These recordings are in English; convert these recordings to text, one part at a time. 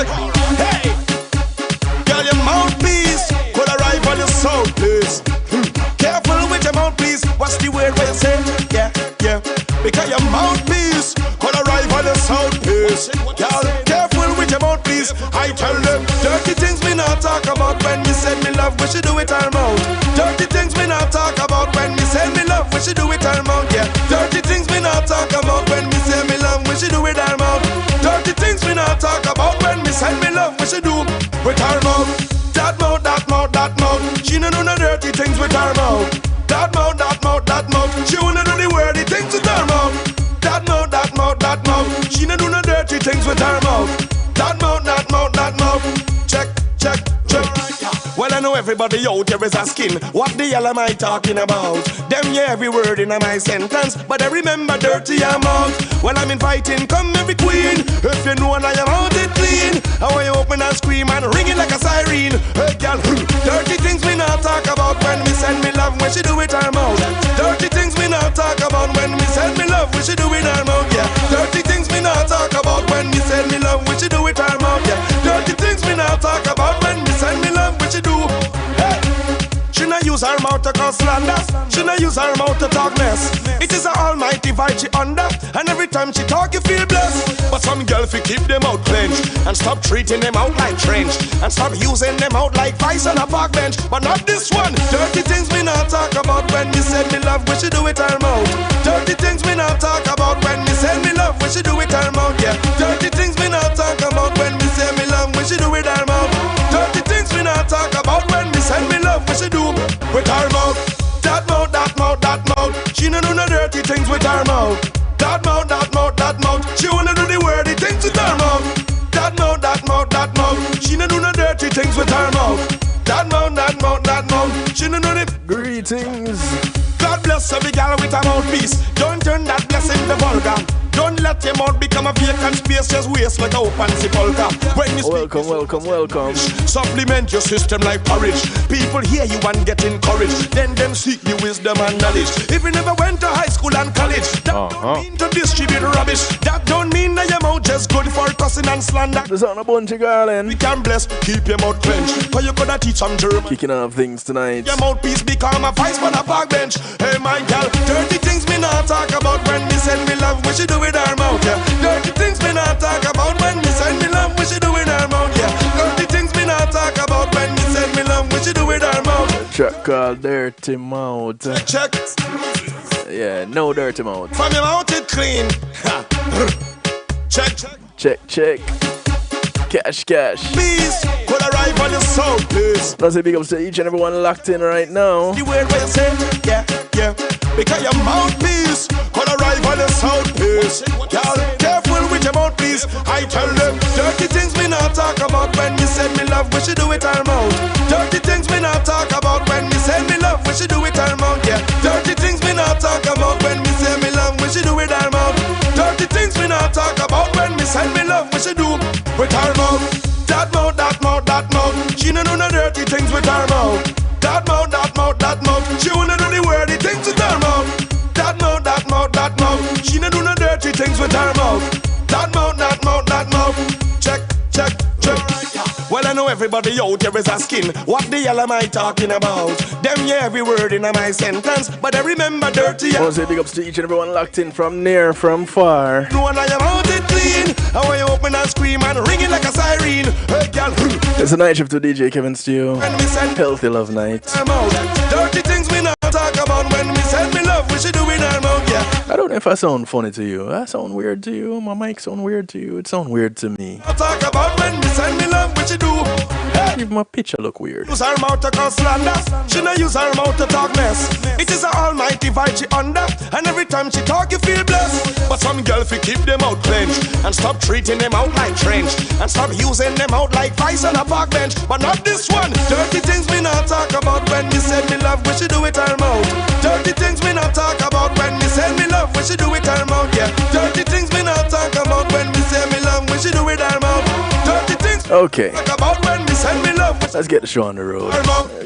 alright. Hey, girl, your mouthpiece could arrive on your soul, please. Careful with your mouthpiece. What's the word where you say? Yeah, yeah. Because your mouthpiece could arrive on your soul, please. Girl, careful with your mouthpiece. I tell them dirty things me not talk about when me say me love. We should do it our mouth. Dirty things me not talk about when me say me love. We should do it our mouth. Yeah. Dirty things me not talk about when me say me love. We should do it our mouth. Dirty things we not talk about when me say me love. We should do with our mouth. That mouth, that mouth, that mouth. She no do no dirty things with her mouth. That mouth, that mouth, that mouth. She wanna do the wordy things with her mouth. That mouth, that mouth, that mouth. She no do no dirty things with her mouth. That mouth, that mouth, that mouth. Check, check, check. Well, I know everybody out there is asking, what the hell am I talking about? Them yeah, every word in my sentence, but I remember dirty your mouth. Well, I'm inviting, come every queen. If you know I am out it clean, how you open and scream and ring it like a siren. Hey girl, dirty things we not talk about when we send me love. We should do it our mouth. Dirty things we not talk about when we send me love. We should do it our mouth. Yeah. Dirty things we not talk about when we send me love. We should do it our mouth. Yeah. Dirty things we not talk about when we send me love. We should do. Hey. She not use her mouth to cause slander. She not use her mouth to talk mess. It is an almighty vibe she under, and every time she talk you feel blessed. But some girl fi keep them out clenched and stop treating them out like trench and stop using them out like vice on a park bench. But not this one. Dirty things we not talk about when we said me love. We should do it our mouth. Dirty things we not talk about when we said me love. We should do it our mouth. Yeah. Dirty things we not talk about when we say me love. We should do it our mouth. Dirty things we not talk about when we say me love. We should do with our mouth. That mouth, that mouth, that mouth. She no do no dirty things with her mouth. That mouth, that mouth, that mouth. She wanna do the wordy things with her mouth. That mouth, that mouth, that mouth. She no do no dirty things with her mouth. That mouth, that mouth, that mouth. She no do the greetings. God bless every gal with a mouthpiece. Don't turn that blessing to vulgar. Don't let your mouth become a vacant space. Just waste like a open sepulchre. When you speak, welcome. Supplement your system like porridge. People hear you and get encouraged. Then them seek the wisdom and knowledge. If you never went to high school and college, that don't mean to distribute rubbish. That don't mean that your mouth just good for cussing and slander. There's on a bunch of garland. We can bless, keep your mouth clenched. Cause you coulda teach some German. Kicking off things tonight. Your mouthpiece become a vice on a park bench. Hey my gal, dirty things me not talk about when me send me love. We should do with our mouth, yeah. Dirty things me not talk about when me send me love. We should do with our mouth, yeah. Dirty things me not talk about when me send me love. We should do with our mouth. Check called dirty mouth. Check. Yeah, no dirty mouth. From your mouth it clean. Check. Check. Cash. Please, could arrive on your soul, please. Let's say big ups to each and everyone locked in right now. The word where you say, yeah. Because your mouthpiece could arrive on your soul, please. Girl, careful with your mouthpiece. I tell them, dirty things we not talk about when we said me love. We should do it our mouth. Dirty things we not talk about when we said me love. We should do it our mouth. Yeah. Dirty things we not talk about when we say me love. We should do it our mouth. Dirty things we not talk about when we said me love. We should do with our mouth. That mouth, that mouth, that mouth. She no do no dirty things with her mouth. That mouth, that mouth, that mouth. She wanna do the wordy things with her mouth. That mouth, that mouth, that mouth. She no do no dirty things with her mouth. That mouth, that mouth, that mouth. Check. Well, I know everybody out there is asking, what the hell am I talking about? Them yeah, every word in my sentence, but I remember dirty. I want to say big ups to each and everyone locked in from near, from far. No one I am out it clean. How you open and scream and ring it like a siren. Hey girl. It's a night shift to DJ Kevin Stew. Healthy love night. Dirty things we not talk about when we said me love. We should do it our mouth, yeah. I don't know if I sound funny to you. I sound weird to you. My mic sound weird to you. It sound weird to me. Talk about when we said me love. We should do. Hey. Even my picture look weird. Use her mouth to cause slander. She not use her mouth to talk mess. It is an almighty vibe she under, and every time she talk you feel blessed. But some girl fi keep them out clenched and stop treating them out like trench and stop using them out like vice on a park bench. But not this one. Dirty things we not talk about when we said me love. We should do it our mouth. Dirty things we not talk about when we said me love. We should do it our mouth. Yeah. Dirty things we not talk about when we say me love. We should do it our mouth. Dirty things. Okay. Talk about when we said me love. Let's get the show on the road.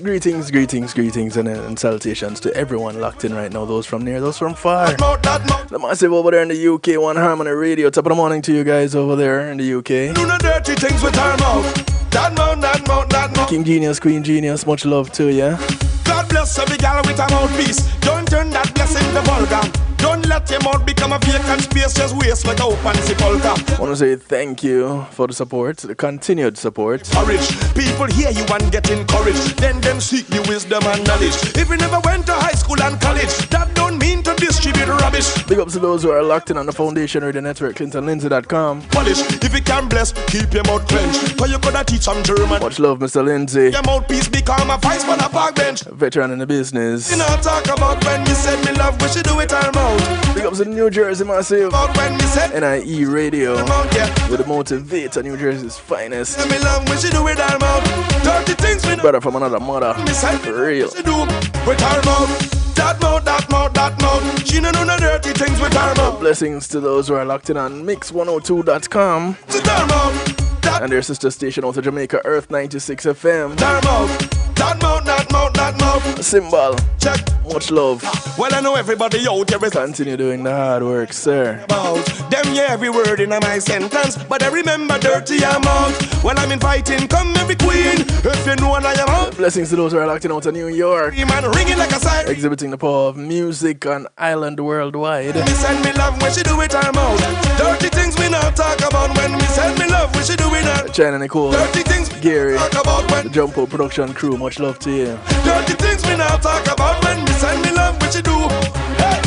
Greetings, and salutations to everyone locked in right now. Those from near, those from far. The massive over there in the UK, One Harmony Radio. Top of the morning to you guys over there in the UK. Do no dirty things with our mouth. That mouth. King Genius, Queen Genius, much love to you. God bless every gal with a mouthpiece. Don't turn that blessing to vulgar. Don't let your mouth become a vacant space, just waste like a open sepulchre. I want to say thank you for the support, the continued support. Courage, people hear you and get encouraged. Then them seek you wisdom and knowledge. If you never went to high school and college, that don't mean to distribute rubbish. Big ups to those who are locked in on the Foundation Radio Network, ClintonLindsay.com. Polish, if you can bless, keep your mouth clenched. Cause you coulda teach some German. Much love, Mr. Lindsay. Your mouthpiece become a vice on a park bench. Veteran in the business. You know talk about when you said me love, we should do it our mouth. Big ups to New Jersey Massive. About when you said NIE Radio. mouth, yeah. With the motivator, New Jersey's finest. Me love, we should do it our mouth. Dirty things we know. Brother from another mother. For real. We should do with our mouth. That mouth. She no dirty things with our mouth. Blessings to those who are locked in on Mix102.com. With our mouth. And their sister station out of Jamaica, Earth 96 FM. That mouth. Symbol. Check. Much love. Well, I know everybody out there is Continue doing the hard work, sir. about them, yeah, every word in my sentence. But I remember dirty amount. When I'm inviting, come every queen. If you know what I am out. Blessings to those who are locked in out of New York. Man ringing like a siren. Exhibiting the power of music on island worldwide. Me send me love when she do it our mouth. Dirty things we not talk about when we send me love when she do it our. China Nicole, Dirty things we Gary, talk about when. the Jump Out production crew, much love to you. Dirty things we not talk about when we send me love when she do. Hey.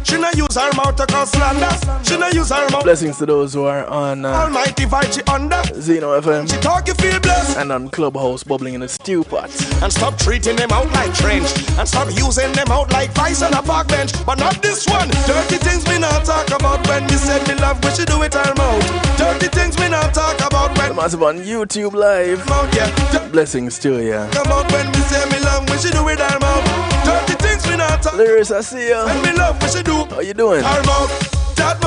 She not use her mouth to cause slander. She not use her mouth. Blessings to those who are on Almighty vibe she under. Zeno FM She talk you feel blessed. and on Clubhouse bubbling in the stew pot. And stop treating them out like trench. And stop using them out like vice on a park bench. But not this one. Dirty things we not talk about when we said me love we should do it our mouth. Dirty things we not talk about when Massive on YouTube Live. mouth, yeah. Blessings to you. Come out when we say me love we should do it our mouth. Dirty things we not talk Lyris, I see ya. when me love we should do How you doing? our mouth. That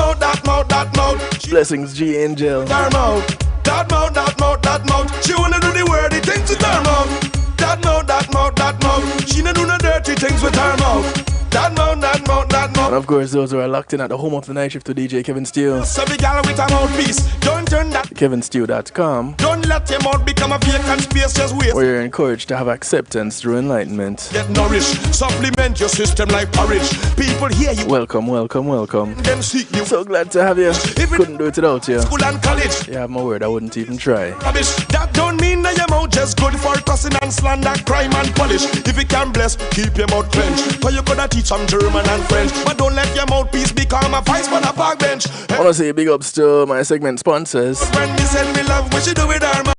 mouth. She Blessings, G Angel. our mouth. That mouth. She wanna do the wordy things with her mouth. That mouth. She no do no dirty things with her mouth. That mouth. And of course, those who are locked in at the home of the night shift to DJ Kevin Steele. So the gal with a mouthpiece. Don't turn that. KevinSteele.com, Don't let your mouth become a vacant space. Just waste. where you're encouraged to have acceptance through enlightenment. Get nourished. Supplement your system like porridge. People hear you. Welcome. Then seek you. So glad to have you. Couldn't do it without you. School and college. You have my word, I wouldn't even try. Rubbish. That don't mean that your mouth just good for cussing and slander, crime and polish. If you can bless, keep your mouth clenched. Cause you coulda teach some German and French. But don't let your mouthpiece become a vice on a park bench. I want to say big ups to my segment sponsors. When we send me love, we should do it our mouth.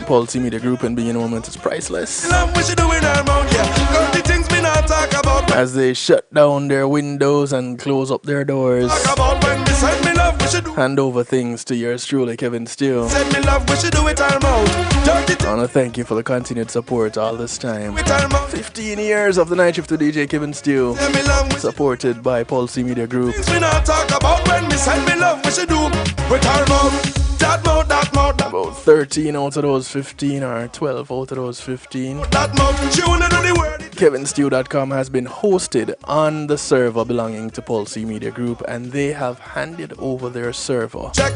Policy Media Group and being a moment is priceless. Love, we should do it our mouth, yeah. Dirty things we not talk about. As they shut down their windows and close up their doors. Talk about when we send me love, we should do. Hand over things to yours truly, Kevin Steele. Send me love, we should do it our mouth. Dirty I things want to thank you for the continued support all this time. with our mouth. 15 years of the night shift to DJ Kevin Steele. Send me love, we should Supported by Policy Media Group. things we not talk about when we send me love, we should do with our mouth. That mouth. About 13 out of those 15 or 12 out of those 15. That mouth. She wanna do the word. KevinSteele.com has been hosted on the server belonging to Policy Media Group, and they have handed over their server Check.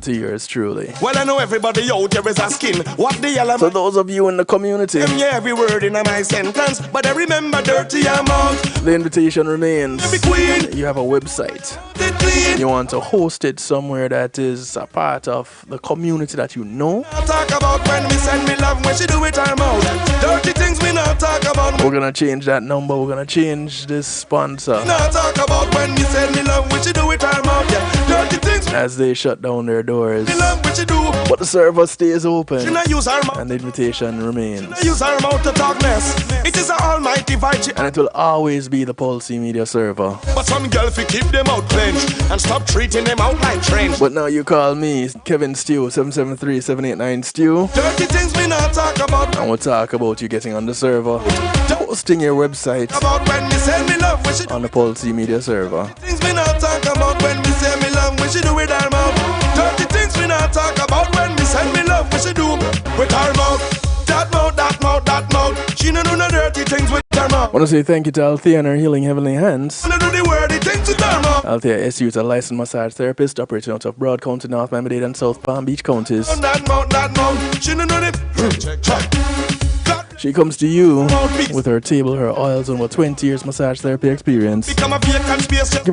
to yours truly. Well, I know everybody out there is asking what the hell am So those of you in the community, yeah, every word in my sentence, but I remember dirty amount. the invitation remains. Every queen, You have a website. the clean. You want to host it somewhere that is a part of the community that you know. Not talk about when we send me love, when she do it her mouth. Dirty things we not talk about. We're gonna change that number. We're gonna change this sponsor Not talk about when we send me love, when she do it her mouth. Yeah, dirty things we as they shut down their doors. love, when she do. But the server stays She open not use her mouth. and the invitation remains. Use her mouth to talk mess. It is an almighty vibe. And it will always be the Policy Media server. But some girls we keep them out clenched and stop treating them out like trench. But now you call me, Kevin Steele, 773-789-STEW, Dirty things we not talk about. and we'll talk about you getting on the server, hosting your website About when we send me love, when she do on the Policy Media server. things we not talk about when we say me love, when she do with her mouth. Dirty things we not talk about when we send me love, when she do with her mouth. That mouth. She no do no dirty things with her mouth. Want to say thank you to Althea and her Healing Heavenly Hands. No do the wordy things with her mouth. Althea SU is a licensed massage therapist operating out of Broad County, North Miami-Dade, and South Palm Beach counties. That mouth. She no do the. She comes to you with her table, her oils, and over 20 years massage therapy experience. Give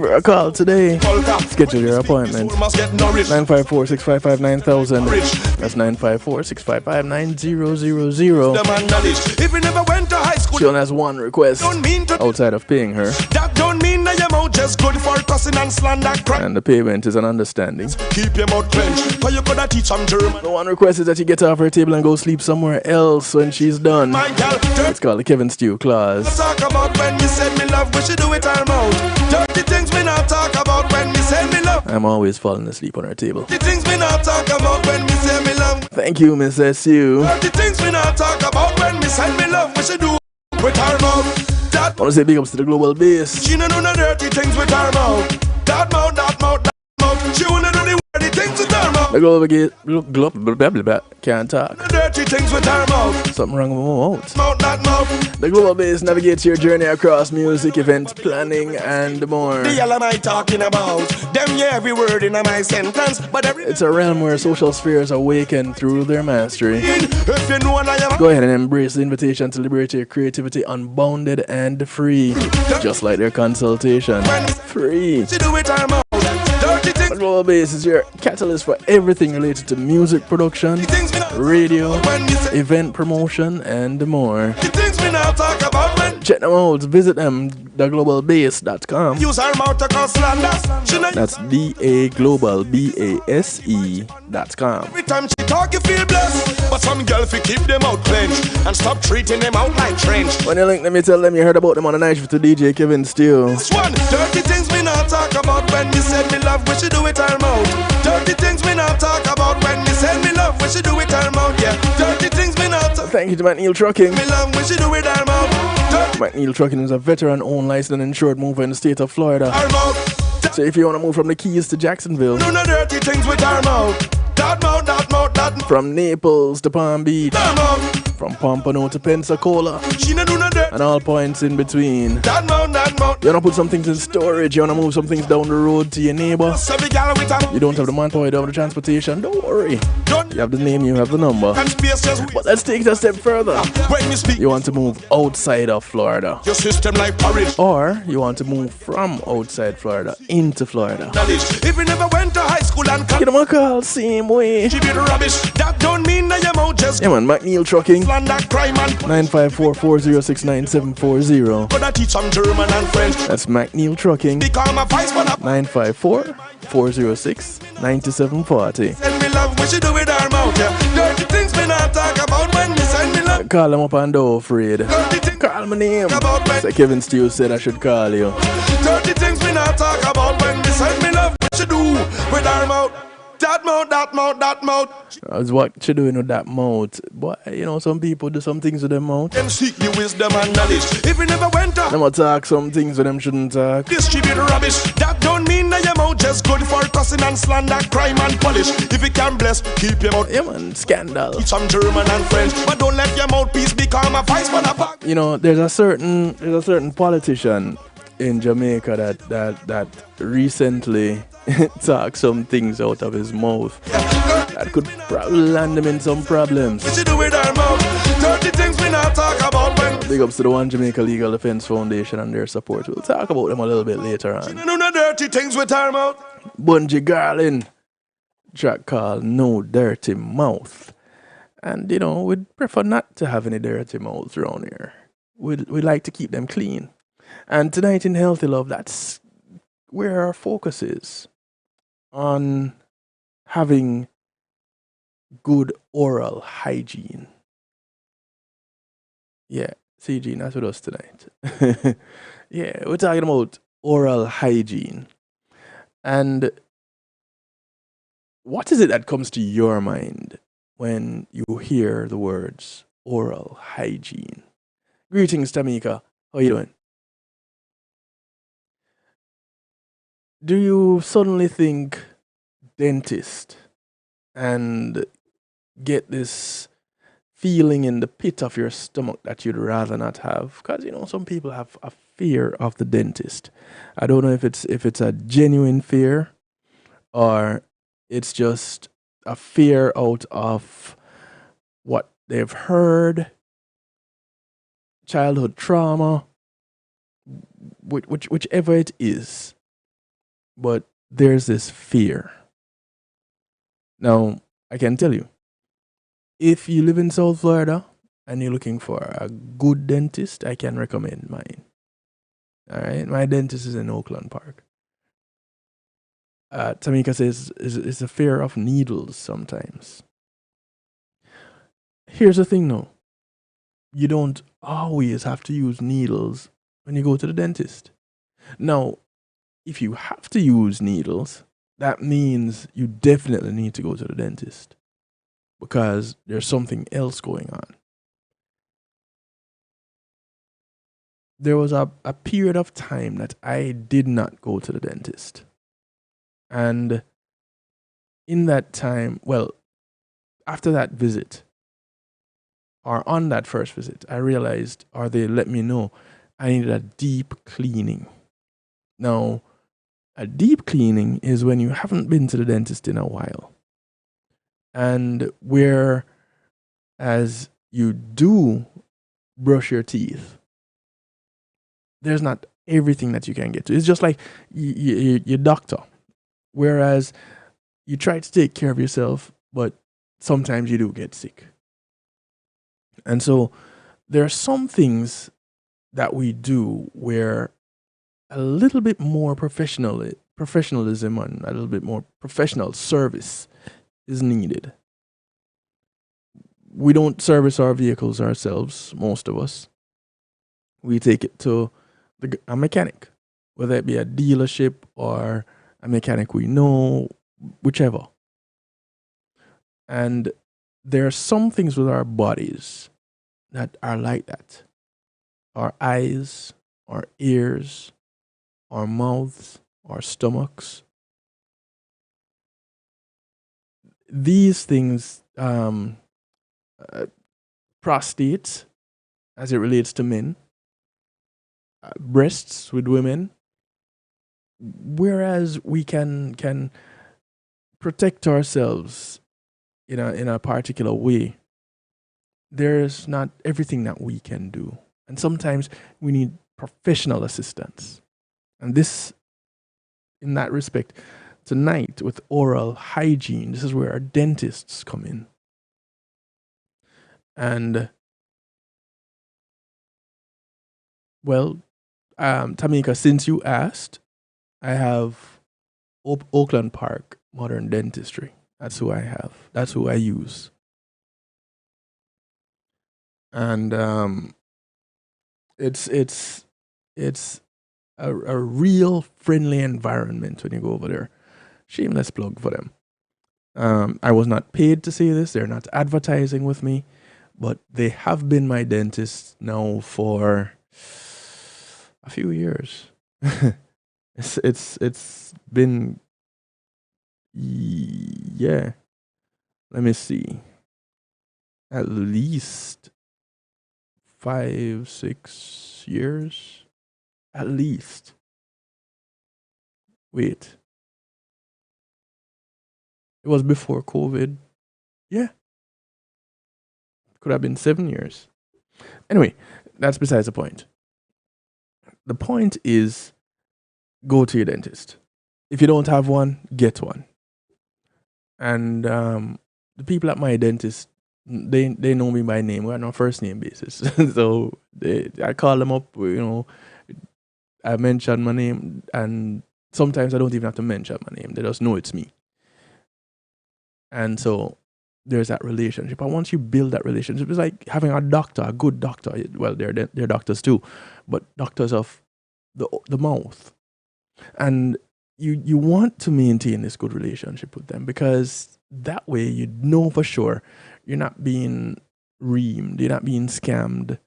her a call today. Schedule your appointment. 954-655-9000. That's 954-655-9000. She only has one request outside of paying her. That don't mean that your mouth just good for cussing and slander. And the payment is an understanding. Keep your mouth clenched, cause you coulda teach some German. The one request is that you get her off her table and go sleep somewhere else when she's done. It's called the Kevin Stew clause. Talk about when you said me love, we should do it our mouth. Dirty things we not talk about when we say me love. I'm always falling asleep on her table. The things we not talk about when we say me love. Thank you, Miss SU. Dirty things we not talk about when we say me love, we should do with our mouth. That I want to say big ups to the global base. she no do no dirty things with our mouth. That mouth, that mouth, that mouth. She wanna do the dirty things with her mouth. The global gate, can't talk. Dirty things with her mouth. Something wrong with my mouth. Mouth, that mouth. The global base navigates your journey across music, event planning, and more. The hell am I talking about? Them yeah, every word in my sentence, but every It's a realm where social spheres awaken through their mastery. if you know what I am. Go ahead and embrace the invitation to liberate your creativity unbounded and free. Just like their consultation. Free. She do it her mouth. Dirty The things, global base is your catalyst for everything related to music production, things we not radio, when we say event promotion, and more. the things we not talk about when Check them out. Visit them, theglobalbase.com. use her mouth to cause slander. She not That's DAGlobalBASE.com. every time she talk you feel blessed, but some girl fi keep them out clenched and stop treating them out like trench. When you link them, you tell them you heard about them on the night shift to DJ Kevin Steele. This one, dirty things we not talk about when we said me love, we should do it our mouth. Dirty things we not talk about when we said me love, we should do it our mouth. Yeah, dirty things we not talk. Thank you to McNeil Trucking. Me love, we should do it our mouth. Dirty McNeil Trucking is a veteran-owned, licensed and insured mover in the state of Florida. our mouth. So if you want to move from the Keys to Jacksonville, Do no dirty things with our mouth. That mouth, that mouth, that mouth. from Naples to Palm Beach, That mouth. from Pompano to Pensacola, She no do no dirty. and all points in between. That mouth, that mouth. You want to put some things in storage, you want to move some things down the road to your neighbor. So big gal with a You don't have the manpower, you don't have the transportation, don't worry. don't You have the name, you have the number. and space just But let's take it a step further. when you speak You want to move outside of Florida, your system like porridge. or you want to move from outside Florida into Florida. Knowledge. If you never went to high school and Get them a call, same way. contribute rubbish, that don't mean that your mouth just Yeah man, McNeil Trucking, slander crime and 954-406-9740. coulda teach some German and French. That's McNeil Trucking, Become a vice for that. 954-406-9740. Send me love, we should do with our mouth. Yeah. Dirty things we not talk about when we send me love. Call them up and don't afraid. Dirty things Call my name. about when. So Kevin Steele said I should call you. Dirty things we not talk about when we send me love. We should do with our mouth. That mouth, that mouth, that mouth. That's what you doing with that mouth. But you know, some people do some things with their mouth. Them seek the wisdom and knowledge. If you never went to Them a talk some things with them shouldn't talk. distribute rubbish, that don't mean that your mouth just good for cussing and slander, crime and polish. If you can bless, keep your mouth. Yeah man, scandal. Teach some German and French, but don't let your mouthpiece become a vice for the back. You know, there's a certain politician in Jamaica that recently talked some things out of his mouth that could probably land him in some problems. We should do with our mouth. Dirty things we not talk about when. Big ups to the One Jamaica Legal Defense Foundation and their support. We'll talk about them a little bit later on. No, no dirty things with our mouth. Bungie Garland, track called No Dirty Mouth. And you know, we'd prefer not to have any dirty mouths around here. We'd like to keep them clean. And tonight in Healthy Love, that's where our focus is. On having good oral hygiene. Yeah, CG, that's with us tonight. Yeah, we're talking about oral hygiene. And what is it that comes to your mind when you hear the words oral hygiene? Greetings, Tamika. How you doing? Do you suddenly think dentist and get this feeling in the pit of your stomach that you'd rather not have. Because some people have a fear of the dentist. I don't know if it's a genuine fear or it's just a fear out of what they've heard, childhood trauma, whichever it is. But there's this fear. Now, I can tell you, if you live in South Florida and you're looking for a good dentist, I can recommend mine. All right, my dentist is in Oakland Park. Tamika says is a fear of needles sometimes. Here's the thing, though. You don't always have to use needles when you go to the dentist. Now, if you have to use needles, that means you definitely need to go to the dentist because there's something else going on. There was a period of time that I did not go to the dentist. And in that time, well, after that visit, or on that first visit, I realized, or they let me know, I needed a deep cleaning. Now, a deep cleaning is when you haven't been to the dentist in a while. And whereas you do brush your teeth, there's not everything that you can get to. It's just like your doctor. Whereas you try to take care of yourself, but sometimes you do get sick. And so there are some things that we do where a little bit more professionalism and a little bit more professional service is needed. We don't service our vehicles ourselves, most of us. We take it to a mechanic, whether it be a dealership or a mechanic we know, whichever. And there are some things with our bodies that are like that. Our eyes, our ears, our mouths, our stomachs. These things, prostate, as it relates to men, breasts with women. Whereas we can protect ourselves in a particular way, there's not everything that we can do, and sometimes we need professional assistance. And this, in that respect, tonight with oral hygiene, this is where our dentists come in. And well, Tamika, since you asked, I have Oakland Park Modern Dentistry. That's who I have. That's who I use. And it's a real friendly environment when you go over there. Shameless plug for them. I was not paid to say this. They're not advertising with me, but they have been my dentist now for a few years. It's been, yeah. Let me see. At least 5-6 years. At least. Wait. It was before COVID. Yeah. Could have been 7 years. Anyway, that's besides the point. The point is, go to your dentist. If you don't have one, get one. And the people at my dentist, they know me by name. We're on a first name basis. So I call them up, I mention my name, and sometimes I don't even have to mention my name. They just know it's me. And so there's that relationship. And once you build that relationship, it's like having a doctor, a good doctor. Well, they're doctors too, but doctors of the mouth. And you want to maintain this good relationship with them, because that way you know for sure you're not being reamed, you're not being scammed,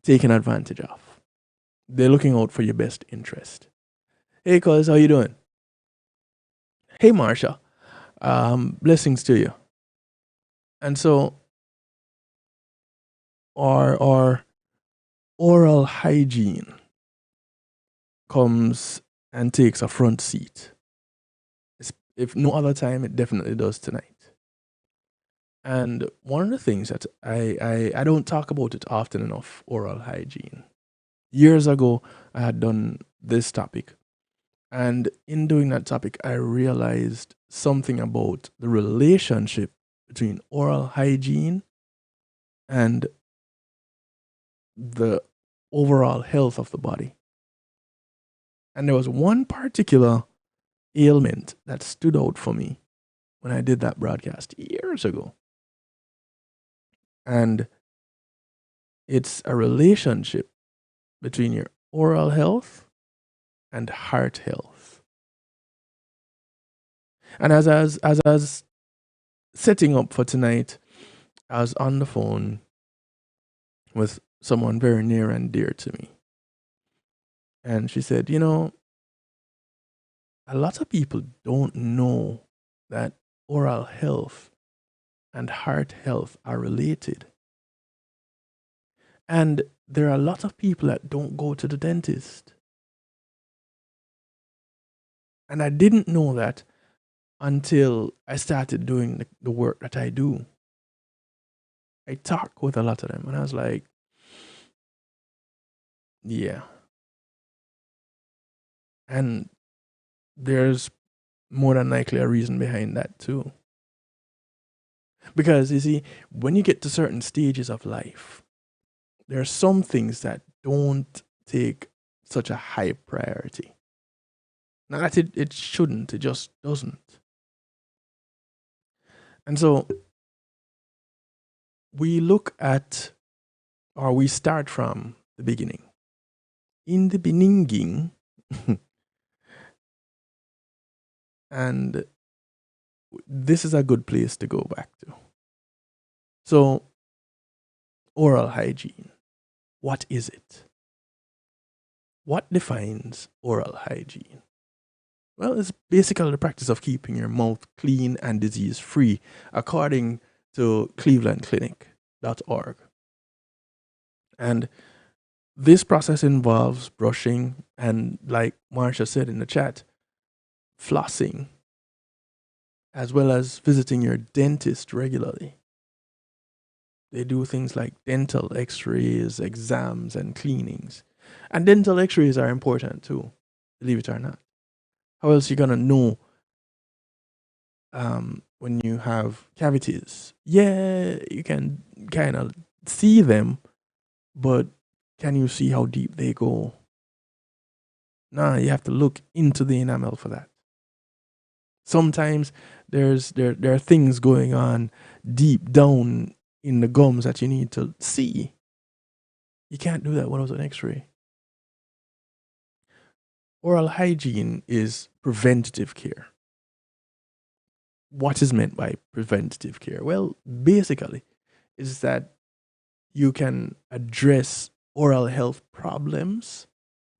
taken advantage of. They're looking out for your best interest. Hey, cuz, how you doing? Hey, Marsha. Blessings to you. And so or oral hygiene comes and takes a front seat. If no other time, it definitely does tonight. And one of the things that I don't talk about it often enough, oral hygiene. Years ago, I had done this topic. And in doing that topic, I realized something about the relationship between oral hygiene and the overall health of the body. And there was one particular ailment that stood out for me when I did that broadcast years ago. And it's a relationship between your oral health and heart health. And as I was setting up for tonight, I was on the phone with someone very near and dear to me. And she said, a lot of people don't know that oral health and heart health are related. And there are a lot of people that don't go to the dentist. And I didn't know that until I started doing the work that I do. I talk with a lot of them, and I was like, yeah. And there's more than likely a reason behind that too. Because you see, when you get to certain stages of life, there are some things that don't take such a high priority. Not that it shouldn't, it just doesn't. And so we look at, or we start from the beginning. In the beginning, and this is a good place to go back to. So, oral hygiene. What is it? What defines oral hygiene? Well, it's basically the practice of keeping your mouth clean and disease free, according to clevelandclinic.org. And this process involves brushing and, like Marsha said in the chat, flossing, as well as visiting your dentist regularly. They do things like dental x-rays, exams, and cleanings. And dental x-rays are important too, believe it or not. How else are you going to know when you have cavities? Yeah, you can kind of see them, but can you see how deep they go? Nah, you have to look into the enamel for that. Sometimes there are things going on deep down in the gums that you need to see. You can't do that without an x-ray. Oral hygiene is preventative care. What is meant by preventative care? Well, basically, is that you can address oral health problems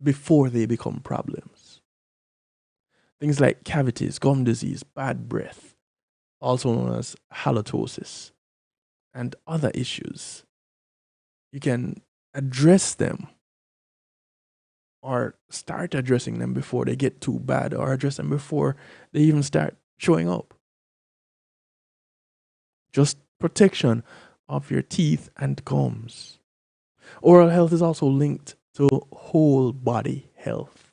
before they become problems. Things like cavities, gum disease, bad breath, also known as halitosis, and other issues. You can address them or start addressing them before they get too bad, or address them before they even start showing up. Just protection of your teeth and gums. Oral health is also linked to whole body health.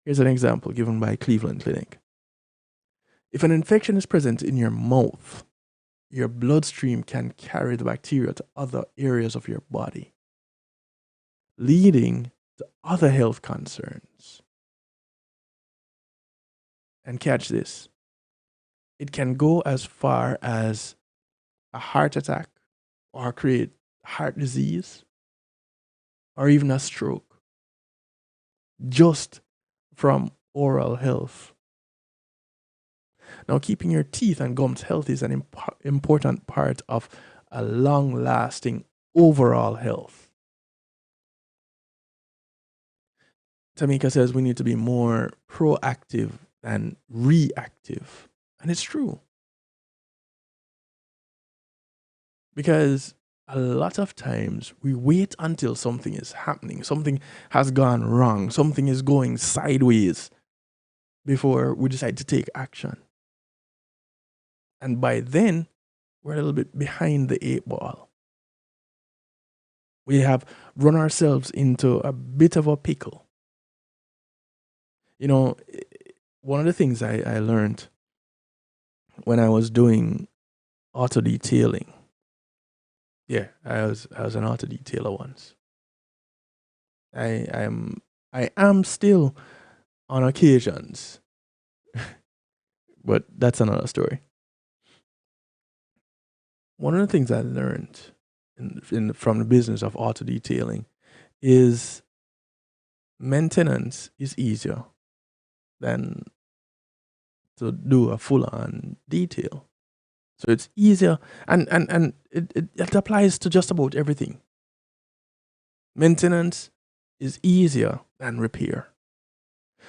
Here's an example given by Cleveland Clinic. If an infection is present in your mouth, your bloodstream can carry the bacteria to other areas of your body, leading to other health concerns. And catch this, it can go as far as a heart attack, or create heart disease, or even a stroke, just from oral health. Now, keeping your teeth and gums healthy is an important part of a long-lasting overall health. Tamika says we need to be more proactive than reactive. And it's true. Because a lot of times we wait until something is happening, something has gone wrong, something is going sideways before we decide to take action. And by then, we're a little bit behind the eight ball. We have run ourselves into a bit of a pickle. You know, one of the things I learned when I was doing auto detailing, yeah, I was an auto detailer once. I am I am still on occasions, but that's another story. One of the things I learned from the business of auto detailing is maintenance is easier than to do a full on detail. So it's easier, and it applies to just about everything. Maintenance is easier than repair.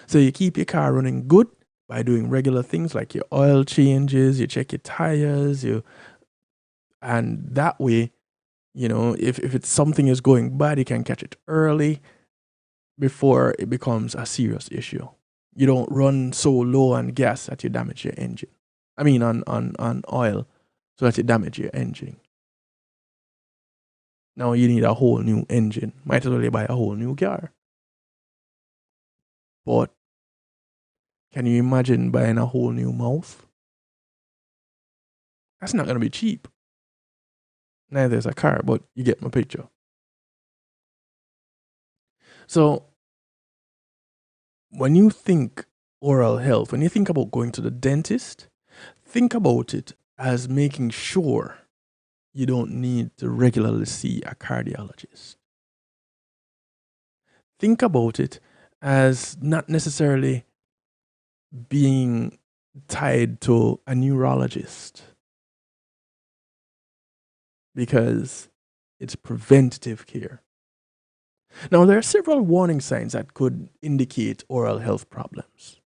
So you keep your car running good by doing regular things like your oil changes, you check your tires, and that way, if it's something is going bad, you can catch it early before it becomes a serious issue. You don't run so low on gas that you damage your engine. I mean on oil, so that you damage your engine. Now you need a whole new engine. Might as well buy a whole new car. But can you imagine buying a whole new mouth? That's not gonna be cheap. Neither is a car, but you get my picture. So when you think oral health, when you think about going to the dentist, think about it as making sure you don't need to regularly see a cardiologist. Think about it as not necessarily being tied to a neurologist, because it's preventative care. Now, there are several warning signs that could indicate oral health problems.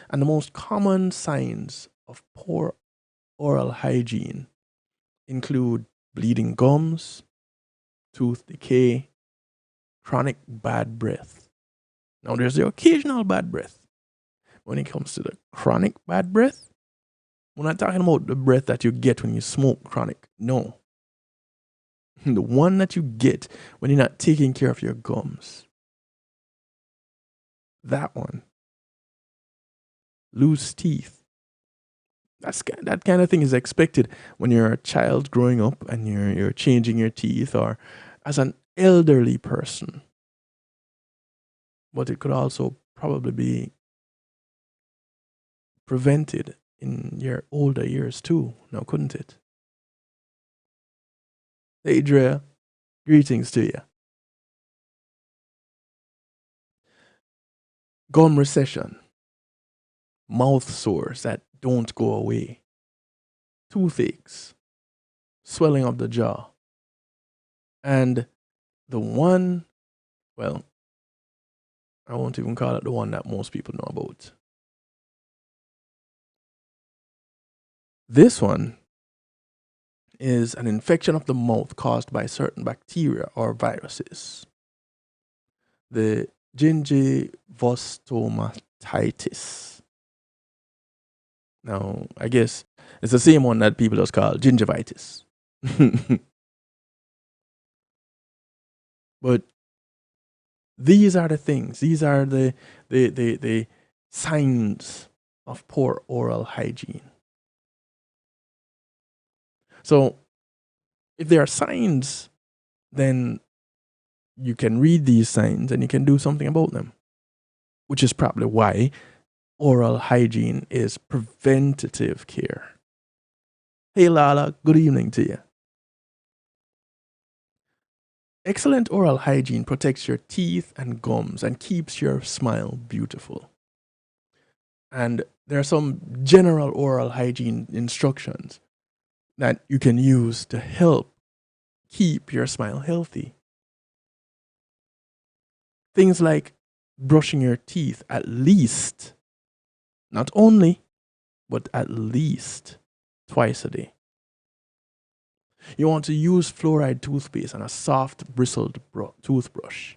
And the most common signs of poor oral hygiene include bleeding gums, tooth decay, chronic bad breath. Now, there's the occasional bad breath. When it comes to the chronic bad breath, we're not talking about the breath that you get when you smoke chronic. No. The one that you get when you're not taking care of your gums. That one. Loose teeth. That kind of thing is expected when you're a child growing up and you're changing your teeth, or as an elderly person. But it could also probably be prevented in your older years too, now couldn't it? Hey Drea, greetings to you. Gum recession, mouth sores that don't go away, toothaches, swelling of the jaw, and the one, well, I won't even call it the one that most people know about. This one is an infection of the mouth caused by certain bacteria or viruses. The gingivostomatitis. Now, I guess it's the same one that people just call gingivitis. But these are the things, these are the signs of poor oral hygiene. So, if there are signs, then you can read these signs and you can do something about them, which is probably why oral hygiene is preventative care. Hey Lala, good evening to you. Excellent oral hygiene protects your teeth and gums and keeps your smile beautiful. And there are some general oral hygiene instructions that you can use to help keep your smile healthy. Things like brushing your teeth at least, not only, but at least twice a day. You want to use fluoride toothpaste on a soft bristled toothbrush.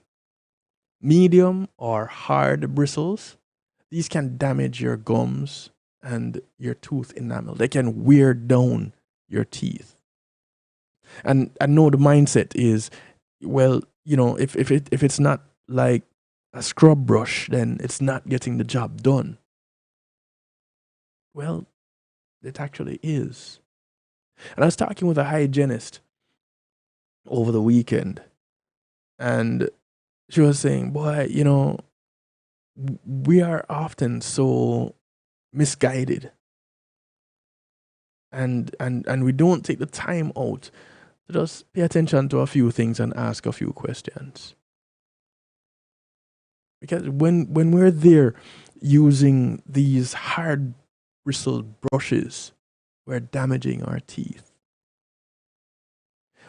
Medium or hard bristles, these can damage your gums and your tooth enamel. They can wear down your teeth. And I know the mindset is, well, if it's not like a scrub brush, then it's not getting the job done. Well, it actually is. And I was talking with a hygienist over the weekend, and she was saying, boy, we are often so misguided, and we don't take the time out to just pay attention to a few things and ask a few questions. Because when we're there using these hard bristled brushes, we're damaging our teeth.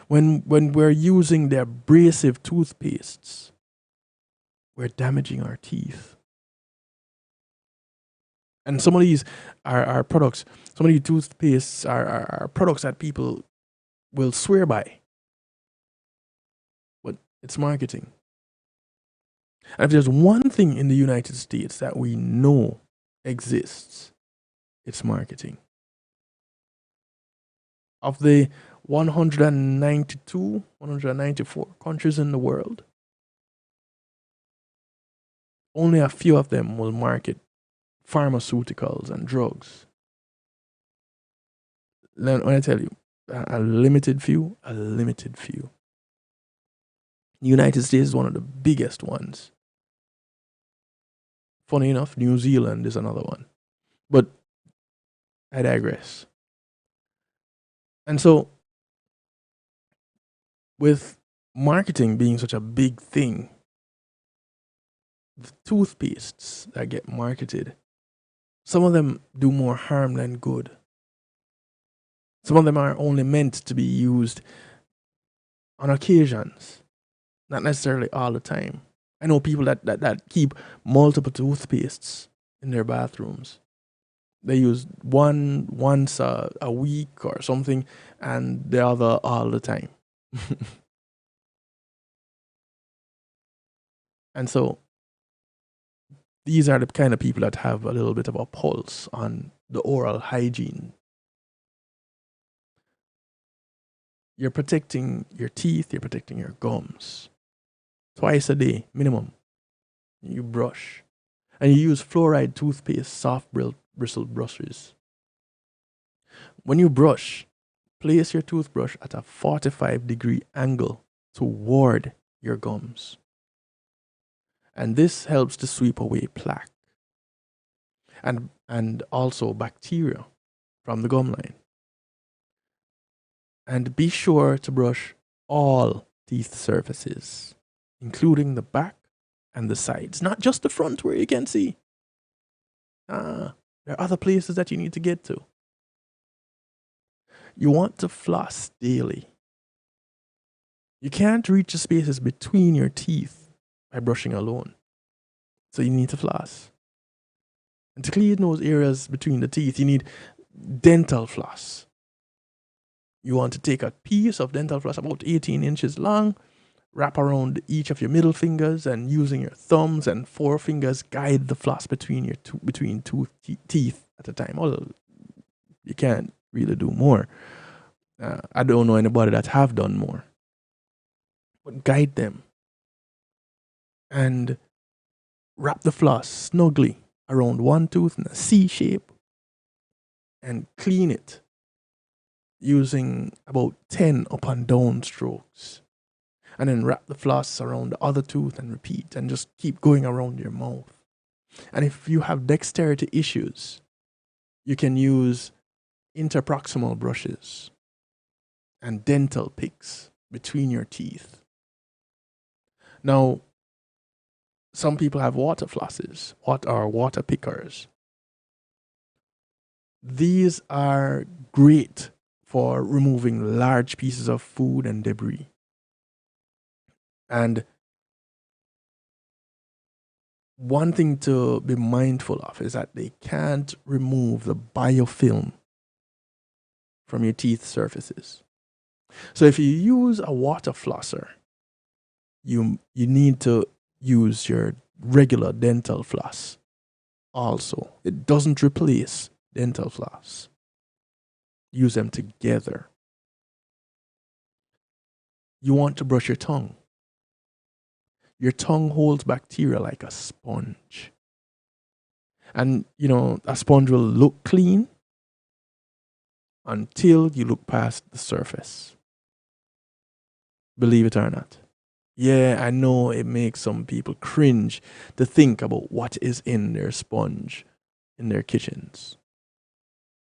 When we're using the abrasive toothpastes, we're damaging our teeth. And some of these are products, some of these toothpastes are products that people will swear by. But it's marketing. And if there's one thing in the United States that we know exists, it's marketing. Of the 192, 194 countries in the world, only a few of them will market pharmaceuticals and drugs. When I tell you, a limited few. The United States is one of the biggest ones. Funny enough, New Zealand is another one. But I digress. And so, with marketing being such a big thing, the toothpastes that get marketed, some of them do more harm than good. Some of them are only meant to be used on occasions, not necessarily all the time. I know people that keep multiple toothpastes in their bathrooms. They use one once a week or something, and the other all the time. And so these are the kind of people that have a little bit of a pulse on the oral hygiene. You're protecting your teeth, you're protecting your gums. Twice a day, minimum. You brush. And you use fluoride toothpaste, soft bristled brushes. When you brush, place your toothbrush at a 45-degree angle toward your gums. And this helps to sweep away plaque and also bacteria from the gum line. And be sure to brush all teeth surfaces, including the back and the sides, not just the front where you can see. There are other places that you need to get to. You want to floss daily. You can't reach the spaces between your teeth by brushing alone. So you need to floss. And to clean those areas between the teeth, you need dental floss. You want to take a piece of dental floss about 18 inches long, wrap around each of your middle fingers, and using your thumbs and forefingers, guide the floss between your teeth at a time. Although you can't really do more. I don't know anybody that have done more. But guide them. And wrap the floss snugly around one tooth in a C shape and clean it using about 10 up and down strokes. And then wrap the floss around the other tooth and repeat, and just keep going around your mouth. And if you have dexterity issues, you can use interproximal brushes and dental picks between your teeth. Now, some people have water flosses, water pickers. These are great for removing large pieces of food and debris. And one thing to be mindful of is that they can't remove the biofilm from your teeth surfaces. So if you use a water flosser, you need to use your regular dental floss also. It doesn't replace dental floss. Use them together. You want to brush your tongue. Your tongue holds bacteria like a sponge. And, a sponge will look clean until you look past the surface. Believe it or not. Yeah, I know it makes some people cringe to think about what is in their sponge in their kitchens.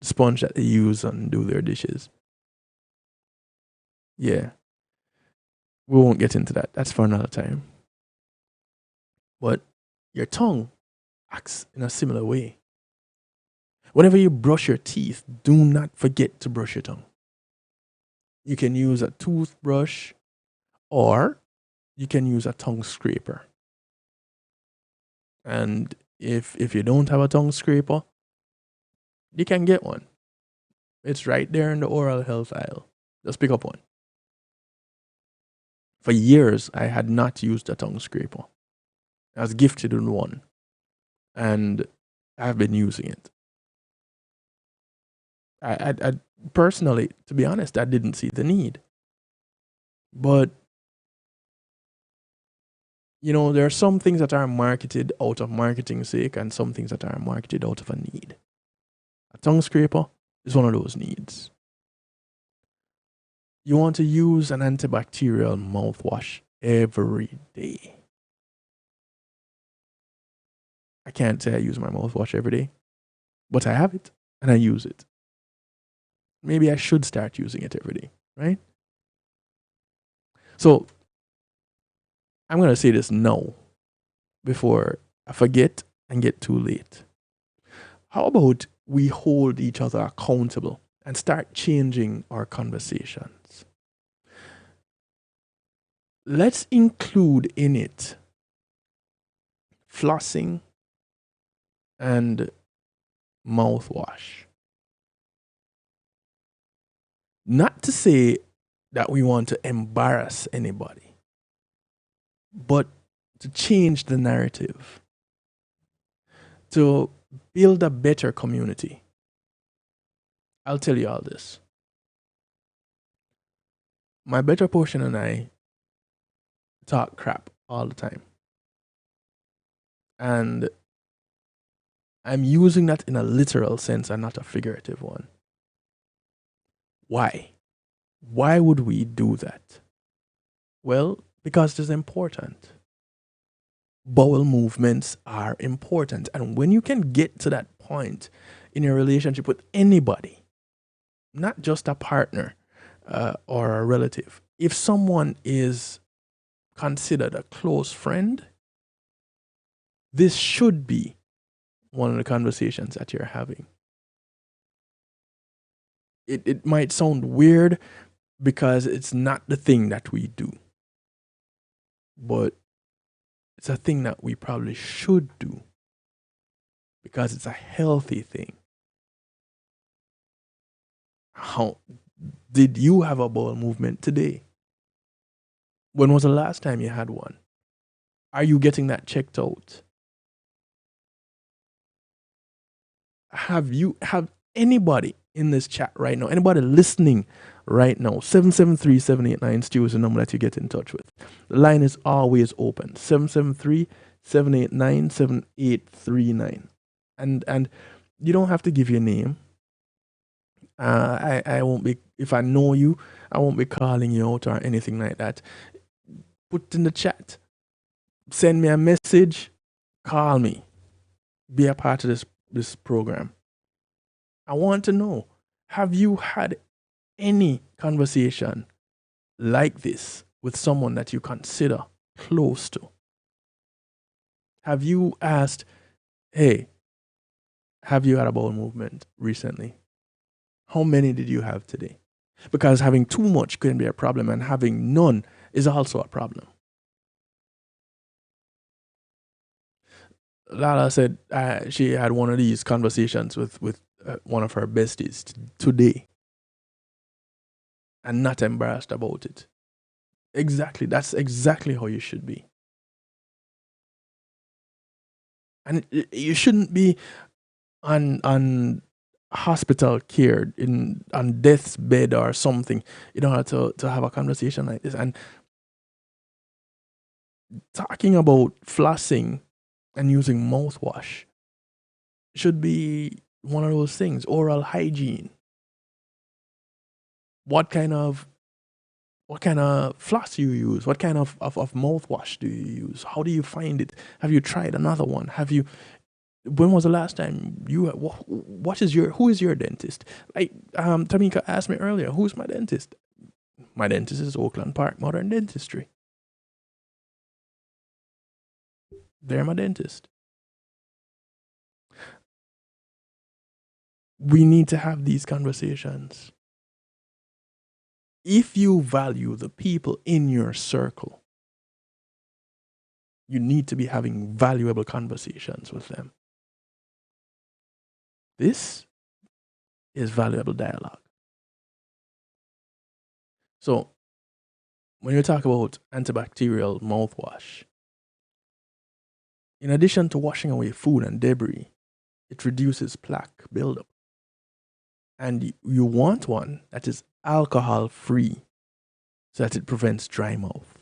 The sponge that they use and do their dishes. Yeah. We won't get into that. That's for another time. But your tongue acts in a similar way. Whenever you brush your teeth, do not forget to brush your tongue. You can use a toothbrush or you can use a tongue scraper. And if you don't have a tongue scraper, you can get one. It's right there in the oral health aisle. Just pick up one. For years, I had not used a tongue scraper. I was gifted with one. And I've been using it. I personally, to be honest, I didn't see the need. But, there are some things that are marketed out of marketing's sake and some things that are marketed out of a need. A tongue scraper is one of those needs. You want to use an antibacterial mouthwash every day. I can't say I use my mouthwash every day, but I have it and I use it. Maybe I should start using it every day, right? So I'm going to say this now before I forget and get too late. How about we hold each other accountable and start changing our conversations? Let's include in it flossing and mouthwash. Not to say that we want to embarrass anybody, but to change the narrative, to build a better community. I'll tell you all this. My better portion and I talk crap all the time. And I'm using that in a literal sense and not a figurative one. Why? Why would we do that? Well, because it's important. Bowel movements are important. And when you can get to that point in your relationship with anybody, not just a partner or a relative, if someone is considered a close friend, this should be one of the conversations that you're having. It might sound weird because it's not the thing that we do, but it's a thing that we probably should do because it's a healthy thing. How did you have a bowel movement today? When was the last time you had one? Are you getting that checked out? Have anybody in this chat right now, anybody listening right now, 773-789 Stu is the number that you get in touch with. The line is always open. 773-789-7839. And you don't have to give your name. I won't be, if I know you, I won't be calling you out or anything like that. Put in the chat. Send me a message. Call me. Be a part of this program. I want to know, have you had any conversation like this with someone that you consider close to? Have you asked, hey, have you had a bowel movement recently? How many did you have today? Because having too much can be a problem and having none is also a problem. Lala said she had one of these conversations with one of her besties today. and not embarrassed about it. Exactly. That's exactly how you should be. And you shouldn't be on hospital care in on death's bed or something in order to have a conversation like this. And talking about flossing and using mouthwash should be one of those things. Oral hygiene. What kind of floss you use? What kind of mouthwash do you use? How do you find it? Have you tried another one? Have you when was the last time you what is your who is your dentist? Like Tamika asked me earlier, who's my dentist? My dentist is Oakland Park Modern Dentistry. They're my dentist. We need to have these conversations. If you value the people in your circle, you need to be having valuable conversations with them. This is valuable dialogue. So, when you talk about antibacterial mouthwash, in addition to washing away food and debris, it reduces plaque buildup. And you want one that is alcohol free so that it prevents dry mouth.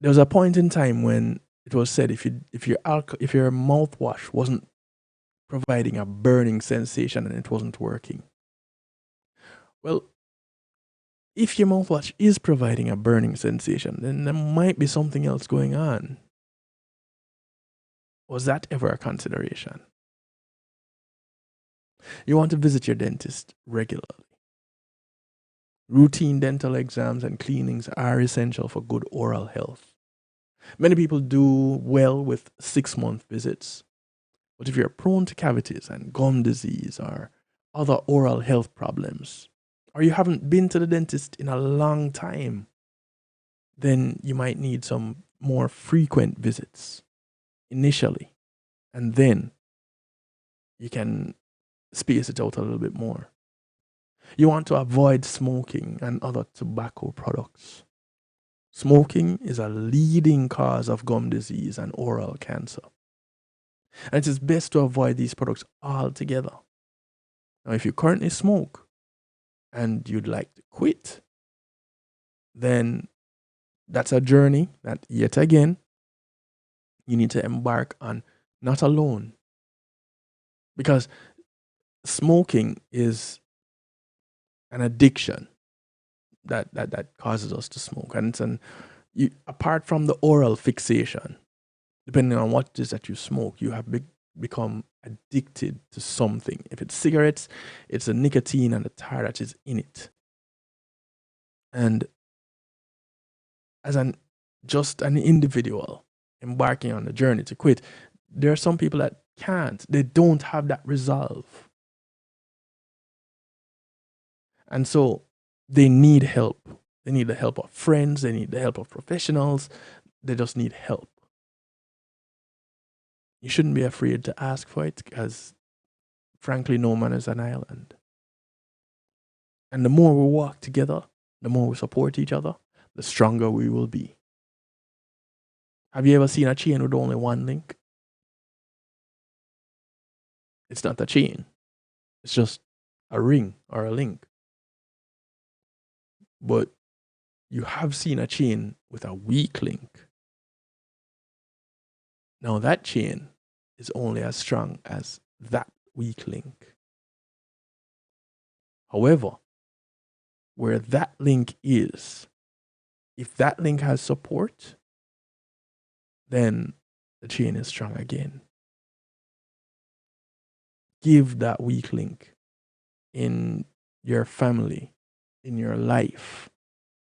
There was a point in time when it was said if your mouthwash wasn't providing a burning sensation and it wasn't working. Well, if your mouthwash is providing a burning sensation, then there might be something else going on. Was that ever a consideration? You want to visit your dentist regularly. Routine dental exams and cleanings are essential for good oral health. Many people do well with 6-month visits. But if you're prone to cavities and gum disease or other oral health problems, or you haven't been to the dentist in a long time, then you might need some more frequent visits initially. And then you can space it out a little bit more. You want to avoid smoking and other tobacco products. Smoking is a leading cause of gum disease and oral cancer. And it is best to avoid these products altogether. Now, if you currently smoke and you'd like to quit, then that's a journey that, yet again, you need to embark on, not alone. Because smoking is an addiction that causes us to smoke. And apart from the oral fixation, depending on what it is that you smoke, you have become addicted to something. If it's cigarettes, it's the nicotine and the tar that is in it. And as just an individual embarking on the journey to quit, there are some people that can't. They don't have that resolve. And so they need help. They need the help of friends. They need the help of professionals. They just need help. You shouldn't be afraid to ask for it because, frankly, no man is an island. And the more we walk together, the more we support each other, the stronger we will be. Have you ever seen a chain with only one link? It's not a chain. It's just a ring or a link. But you have seen a chain with a weak link. Now that chain is only as strong as that weak link. However, where that link is, if that link has support, then the chain is strong again. Give that weak link in your family, in your life,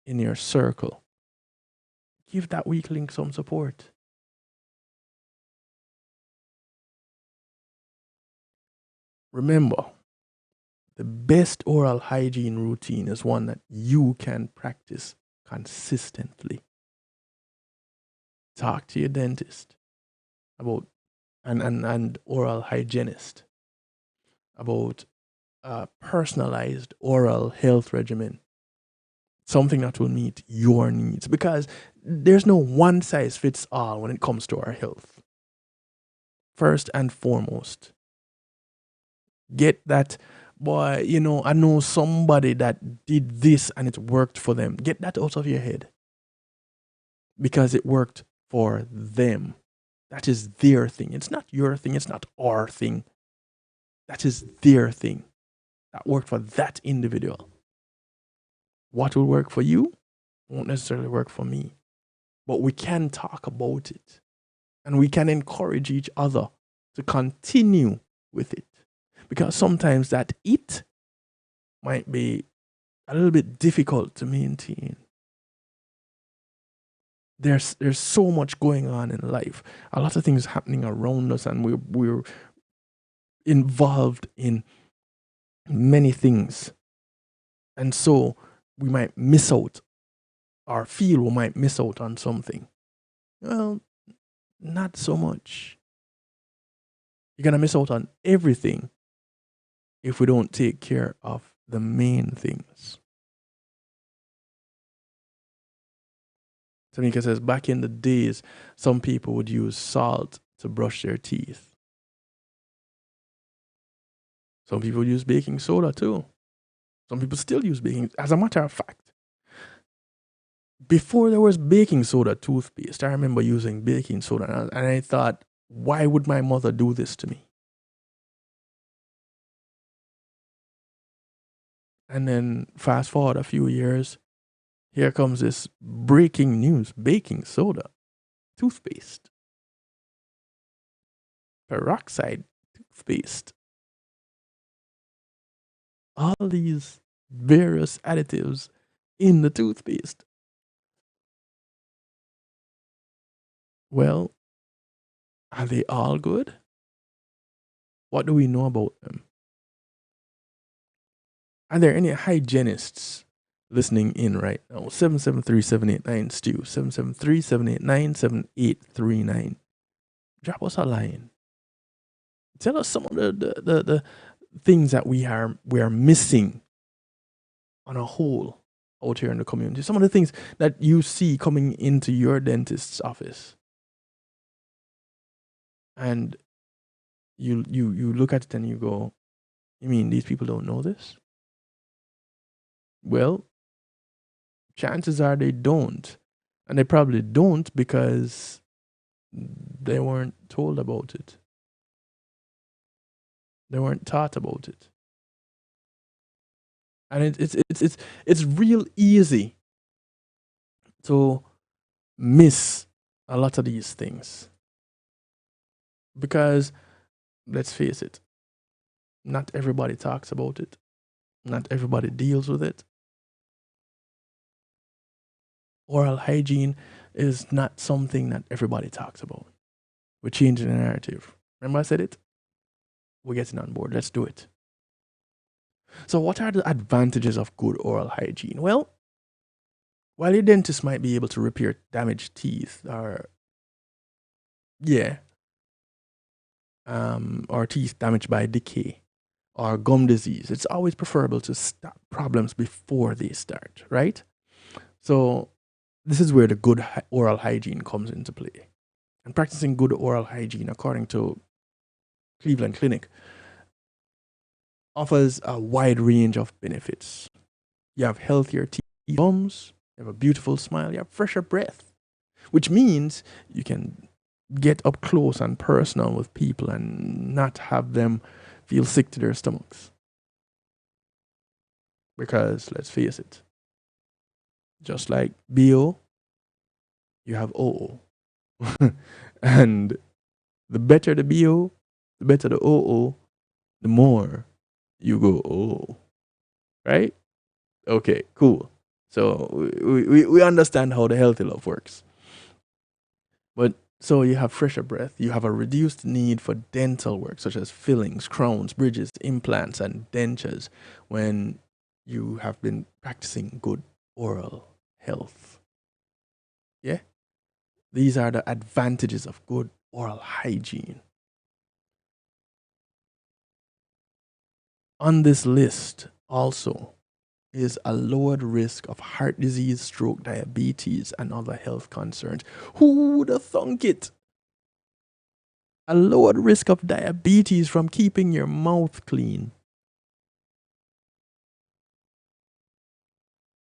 in your circle. Give that weak link some support. Remember, the best oral hygiene routine is one that you can practice consistently. Talk to your dentist about and oral hygienist about a personalized oral health regimen, something that will meet your needs, because there's no one size fits all when it comes to our health. First and foremost, get that, boy, I know somebody that did this and it worked for them. Get that out of your head, because it worked for them. That is their thing. It's not your thing. It's not our thing. That is their thing. That worked for that individual. What will work for you won't necessarily work for me. But we can talk about it, and we can encourage each other to continue with it. Because sometimes that it might be a little bit difficult to maintain. There's so much going on in life, a lot of things happening around us, and we're involved in many things, and so we might miss out, or feel we might miss out on something. Well, not so much. You're gonna miss out on everything if we don't take care of the main things. Tamika says, back in the days, some people would use salt to brush their teeth. Some people use baking soda too. Some people still use baking. As a matter of fact, before there was baking soda toothpaste, I remember using baking soda, and I thought, why would my mother do this to me? And then fast forward a few years, here comes this breaking news: baking soda, toothpaste, peroxide toothpaste, all these various additives in the toothpaste. Well, are they all good? What do we know about them? Are there any hygienists listening in right now? 773-789-STEW, 773-789-7839. Drop us a line. Tell us some of the things that we are missing on a whole out here in the community. Some of the things that you see coming into your dentist's office, and you look at it and you go, you mean these people don't know this? Well, chances are they don't. And they probably don't because they weren't told about it. They weren't taught about it. And it's real easy to miss a lot of these things. Because let's face it, not everybody talks about it. Not everybody deals with it. Oral hygiene is not something that everybody talks about. We're changing the narrative. Remember I said it? We're getting on board. Let's do it. So what are the advantages of good oral hygiene? Well, while your dentist might be able to repair damaged teeth, or teeth damaged by decay or gum disease, it's always preferable to stop problems before they start, right? So this is where the good oral hygiene comes into play. And practicing good oral hygiene, according to Cleveland Clinic, offers a wide range of benefits. You have healthier teeth, gums, you have a beautiful smile, you have fresher breath, which means you can get up close and personal with people and not have them feel sick to their stomachs. Because let's face it, just like BO, you have OO. And the better the BO, the better the OO, the more you go OO. Right? Okay, cool. So we understand how the healthy love works. But so you have fresher breath, you have a reduced need for dental work, such as fillings, crowns, bridges, implants, and dentures when you have been practicing good oral health. Yeah? These are the advantages of good oral hygiene. On this list also is a lowered risk of heart disease, stroke, diabetes, and other health concerns. Who would have thunk it? A lowered risk of diabetes from keeping your mouth clean.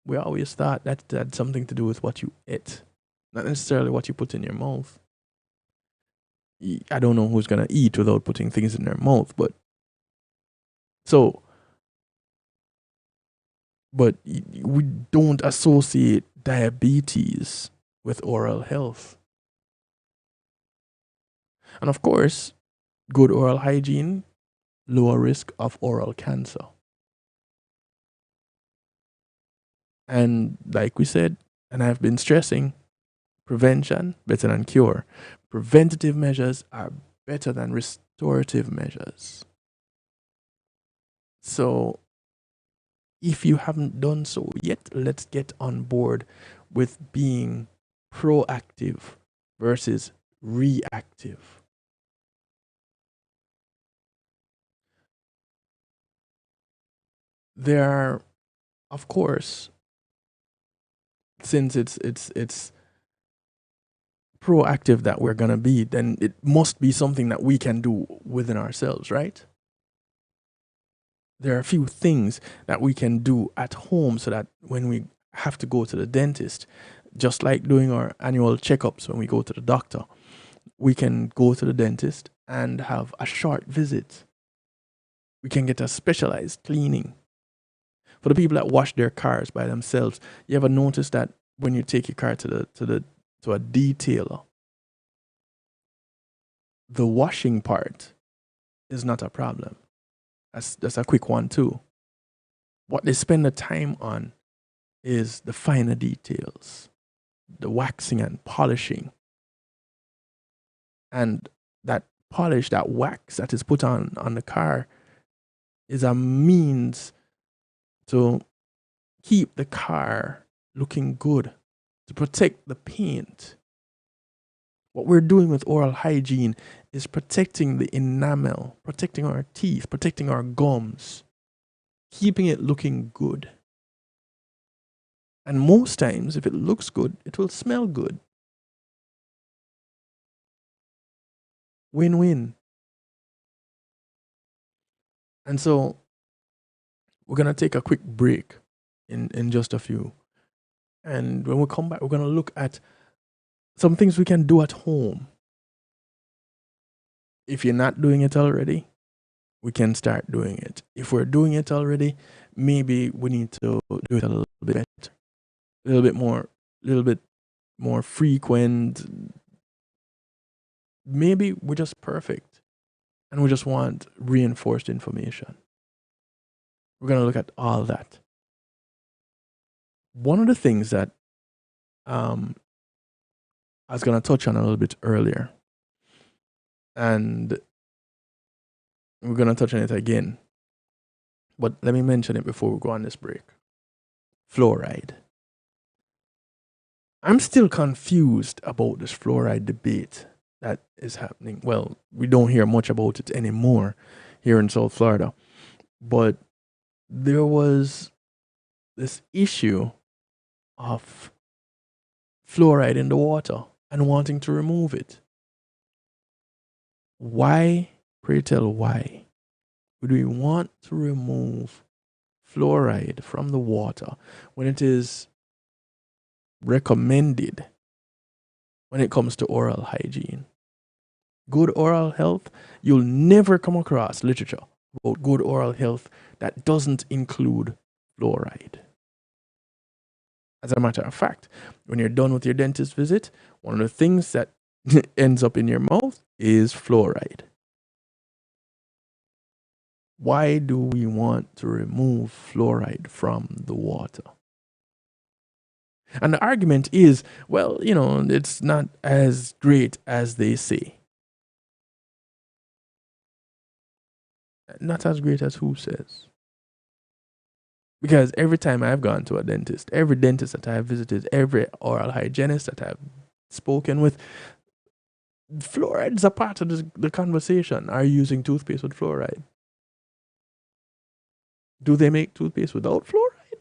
We always thought that had something to do with what you ate, not necessarily what you put in your mouth. I don't know who's gonna eat without putting things in their mouth, but so, but we don't associate diabetes with oral health. And of course, good oral hygiene, lower risk of oral cancer. And like we said, and I've been stressing, prevention better than cure. Preventative measures are better than restorative measures. So if you haven't done so yet, let's get on board with being proactive versus reactive. There are, of course, since it's proactive that we're gonna be, then it must be something that we can do within ourselves, right? There are a few things that we can do at home so that when we have to go to the dentist, just like doing our annual checkups when we go to the doctor, we can go to the dentist and have a short visit. We can get a specialized cleaning. For the people that wash their cars by themselves, you ever notice that when you take your car to a detailer, the washing part is not a problem. That's a quick one too. What they spend the time on is the finer details, the waxing and polishing. And that polish, that wax that is put on the car is a means to keep the car looking good, to protect the paint. What we're doing with oral hygiene is protecting the enamel, protecting our teeth, protecting our gums, keeping it looking good. And most times, if it looks good, it will smell good. Win-win. And so we're going to take a quick break in just a few. And when we come back, we're going to look at some things we can do at home. If you're not doing it already, we can start doing it. If we're doing it already, maybe we need to do it a little bit better, a little bit more frequent. Maybe we're just perfect and we just want reinforced information. We're going to look at all that. One of the things that I was going to touch on a little bit earlier, and we're going to touch on it again, but let me mention it before we go on this break. Fluoride. I'm still confused about this fluoride debate that is happening. Well, we don't hear much about it anymore here in South Florida, but there was this issue of fluoride in the water and wanting to remove it. Why, pray tell, why would we want to remove fluoride from the water when it is recommended when it comes to oral hygiene? Good oral health, you'll never come across literature about good oral health that doesn't include fluoride. As a matter of fact, when you're done with your dentist visit, one of the things that ends up in your mouth is fluoride. Why do we want to remove fluoride from the water? And the argument is, well, it's not as great as they say. Not as great as who says? Because every time I've gone to a dentist, every dentist that I've visited, every oral hygienist that I've spoken with, fluoride's a part of the conversation. Are you using toothpaste with fluoride? Do they make toothpaste without fluoride?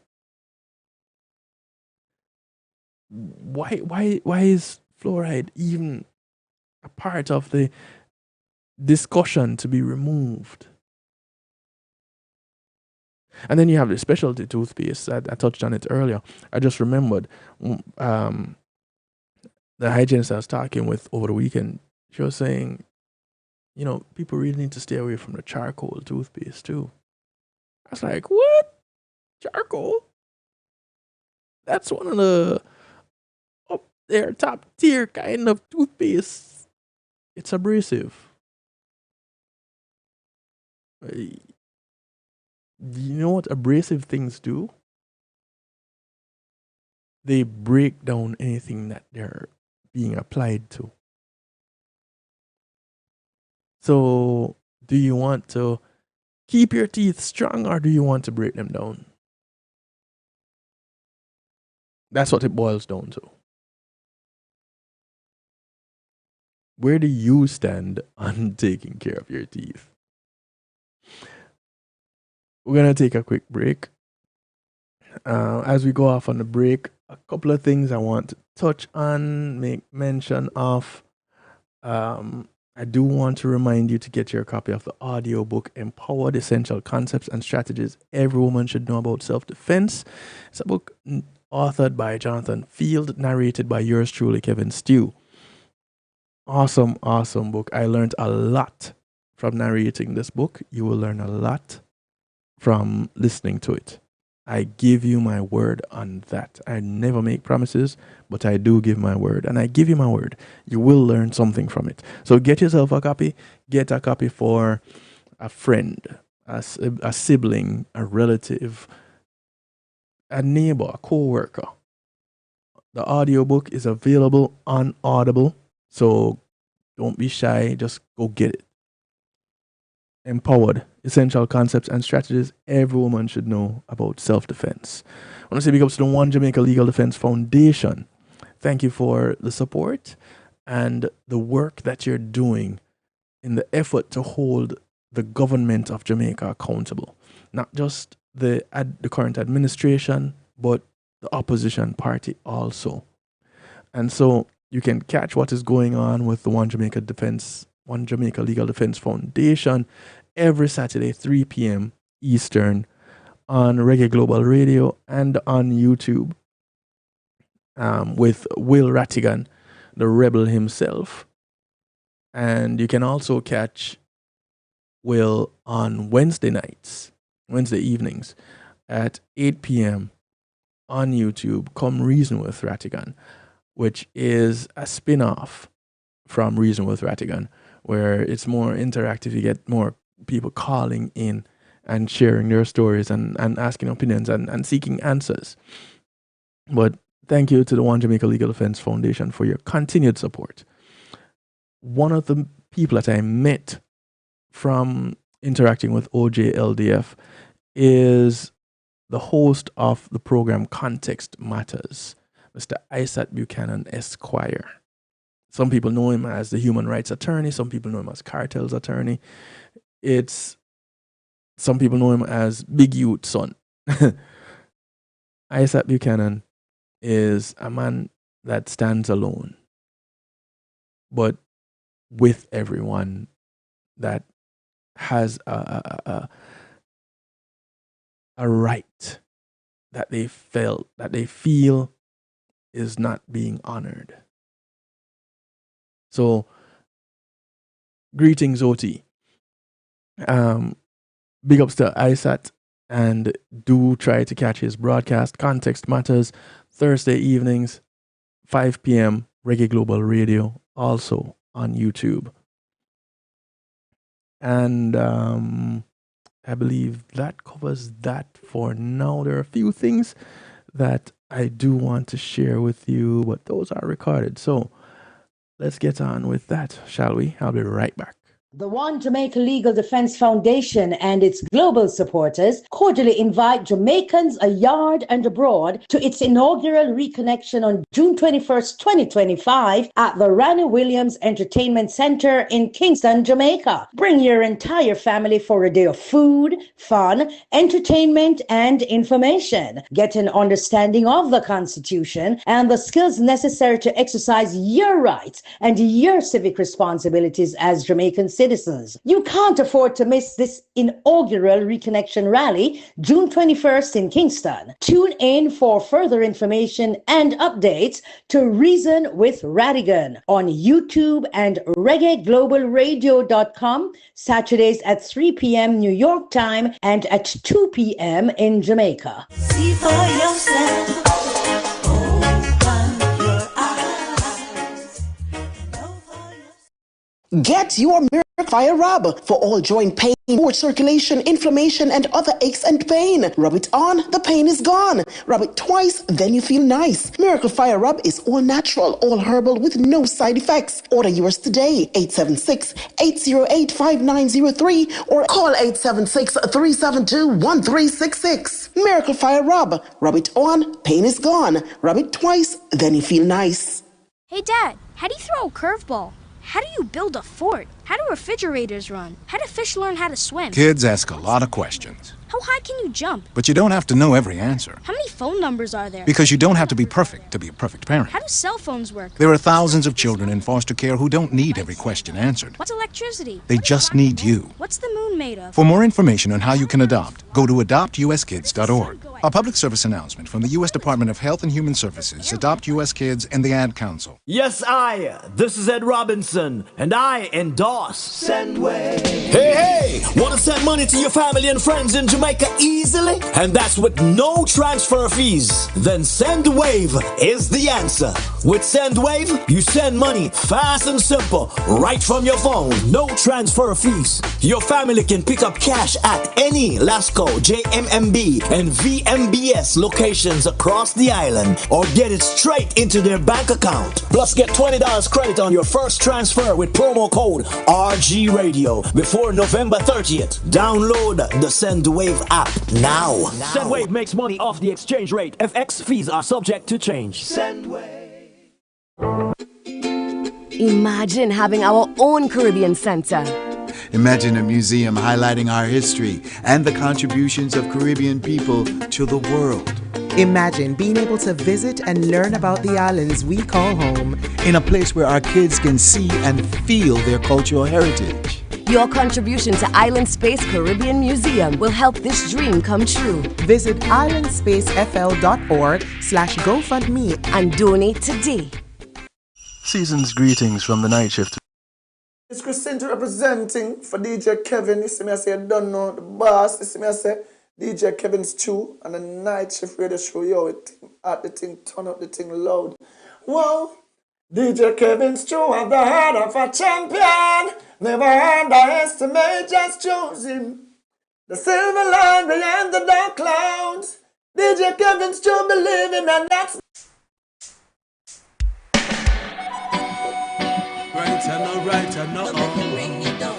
Why is fluoride even a part of the discussion to be removed? And then you have the specialty toothpaste. I touched on it earlier. I just remembered the hygienist I was talking with over the weekend. She was saying, people really need to stay away from the charcoal toothpaste too. I was like, what? Charcoal? That's one of the up there top tier kind of toothpaste. It's abrasive. You know what abrasive things do? They break down anything that they're being applied to. So, do you want to keep your teeth strong or do you want to break them down? That's what it boils down to. Where do you stand on taking care of your teeth? We're going to take a quick break. As we go off on the break, a couple of things I want to touch on, make mention of. I do want to remind you to get your copy of the audiobook Empowered Essential Concepts and Strategies Every Woman Should Know About Self-Defense. It's a book authored by Jonathan Field, narrated by yours truly, Kevin Stew. Awesome, awesome book. I learned a lot from narrating this book. You will learn a lot from listening to it. I give you my word on that. I never make promises, but I do give my word. And I give you my word. You will learn something from it. So get yourself a copy. Get a copy for a friend, a sibling, a relative, a neighbor, a co-worker. The audiobook is available on Audible. So don't be shy. Just go get it. Empowered Essential Concepts and Strategies Every Woman Should Know About Self-Defense. I want to say big ups to the One Jamaica Legal Defense Foundation. Thank you for the support and the work that you're doing in the effort to hold the government of Jamaica accountable. Not just the current administration, but the opposition party also. And so you can catch what is going on with the One Jamaica Legal Defense Foundation every Saturday, 3 p.m. Eastern on Reggae Global Radio and on YouTube with Will Rattigan, the rebel himself. And you can also catch Will on Wednesday evenings at 8 p.m. on YouTube, Come Reason with Rattigan, which is a spin-off from Reason with Rattigan, where it's more interactive. You get more people calling in and sharing their stories and asking opinions and seeking answers. But thank you to the One Jamaica Legal Defense Foundation for your continued support. One of the people that I met from interacting with OJLDF is the host of the program Context Matters, Mr. Isaac Buchanan Esquire. Some people know him as the human rights attorney. Some people know him as cartels attorney. Some people know him as Big Youth Son. Isaac Buchanan is a man that stands alone, but with everyone that has a right that they feel is not being honored. So, greetings, OT. Big ups to Isat, and do try to catch his broadcast. Context Matters, Thursday evenings, 5 p.m. Reggae Global Radio, also on YouTube. And I believe that covers that for now. There are a few things that I do want to share with you, but those are recorded. So let's get on with that, shall we? I'll be right back. The One Jamaica Legal Defense Foundation and its global supporters cordially invite Jamaicans abroad and abroad to its inaugural reconnection on June 21st, 2025 at the Ranny Williams Entertainment Center in Kingston, Jamaica. Bring your entire family for a day of food, fun, entertainment, and information. Get an understanding of the Constitution and the skills necessary to exercise your rights and your civic responsibilities as Jamaican citizens. You can't afford to miss this inaugural Reconnection Rally, June 21st in Kingston. Tune in for further information and updates to Reason with Radigan on YouTube and reggaeglobalradio.com, Saturdays at 3 p.m. New York time and at 2 p.m. in Jamaica. See for yourself. Get your Miracle Fire Rub for all joint pain, poor circulation, inflammation, and other aches and pain. Rub it on, the pain is gone. Rub it twice, then you feel nice. Miracle Fire Rub is all natural, all herbal with no side effects. Order yours today, 876-808-5903 or call 876-372-1366. Miracle Fire Rub. Rub it on, pain is gone. Rub it twice, then you feel nice. Hey Dad, how do you throw a curveball? How do you build a fort? How do refrigerators run? How do fish learn how to swim? Kids ask a lot of questions. How high can you jump? But you don't have to know every answer. How many phone numbers are there? Because you don't have to be perfect to be a perfect parent. How do cell phones work? There are thousands of children in foster care who don't need every question answered. What's electricity? They just need you. What's the moon made of? For more information on how you can adopt, go to adoptuskids.org. A public service announcement from the U.S. Department of Health and Human Services, Adopt U.S. Kids, and the Ad Council. Yes, this is Ed Robinson, and I endorse Sendwave. Hey, want to send money to your family and friends in Jamaica easily? And that's with no transfer fees. Then Sendwave is the answer. With Sendwave, you send money fast and simple, right from your phone. No transfer fees. Your family can pick up cash at any Lasco, JMMB, and VMBS locations across the island, or get it straight into their bank account. Plus, get $20 credit on your first transfer with promo code RG Radio before November 30th. Download the Sendwave app now. Sendwave makes money off the exchange rate. FX fees are subject to change. Sendwave. Imagine having our own Caribbean Center. Imagine a museum highlighting our history and the contributions of Caribbean people to the world. Imagine being able to visit and learn about the islands we call home. In a place where our kids can see and feel their cultural heritage. Your contribution to Island Space Caribbean Museum will help this dream come true. Visit islandspacefl.org/GoFundMe and donate today. Season's greetings from the night shift. It's Christina representing for DJ Kevin. You see me, I say, I don't know the boss. You see me, I say, DJ Kevin's Chew and the night shift radio show. Yo, at the thing, turn up the thing loud. Whoa, DJ Kevin's Chew at the heart of a champion. Never underestimate, just choose him. The silver line behind the dark clouds. DJ Kevin's Chew, believe him, and that's. Right and no man, the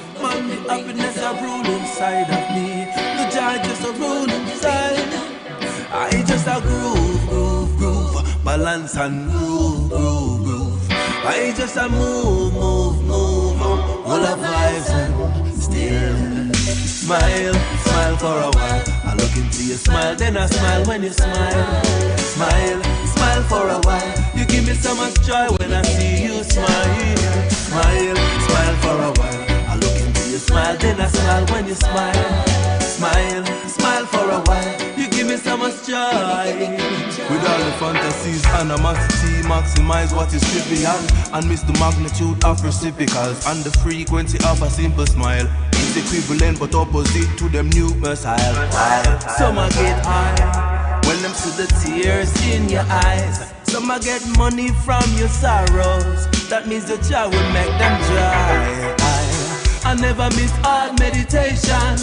happiness a rule inside of me. The joy just a rule inside. I just a groove, balance and groove. I just a move, all the vibes and still smile for a while. I look into your smile, then I smile when you smile. Smile for a while. You give me so much joy when I see you smile. Smile for a while. I look into your smile, then I smile when you smile. Smile for a while. You give me so much joy. With all the fantasies, animosity, maximize what is trivial and miss the magnitude of reciprocals and the frequency of a simple smile. It's equivalent but opposite to them new missile. Some I get high when them see the tears in your eyes. Some I get money from your sorrows. That means the joy will make them dry. I never miss hard meditation.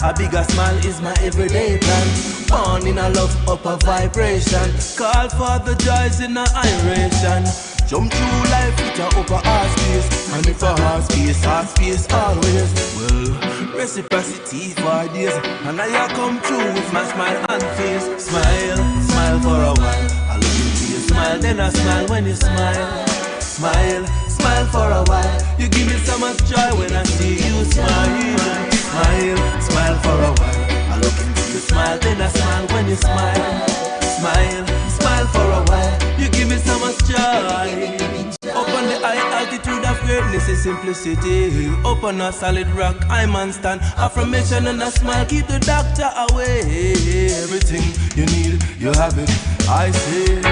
A bigger smile is my everyday plan. Born in a love upper vibration. Call for the joys in a iration. Jump through life with a upper heart space. And if a heart space always. Well, reciprocity for days. And I come through with my smile and face. Smile, smile for a while. I look into your smile, then I smile when you smile. Smile, smile for a while. You give me so much joy when I see you smile. Smile, smile for a while. I look into your smile, then I smile when you smile. Smile, smile for a while. You give me so much joy. Up on the high altitude of greatness is simplicity. Up on a solid rock, I man stand. Affirmation and a smile keep the doctor away. Everything you need, you have it. I say,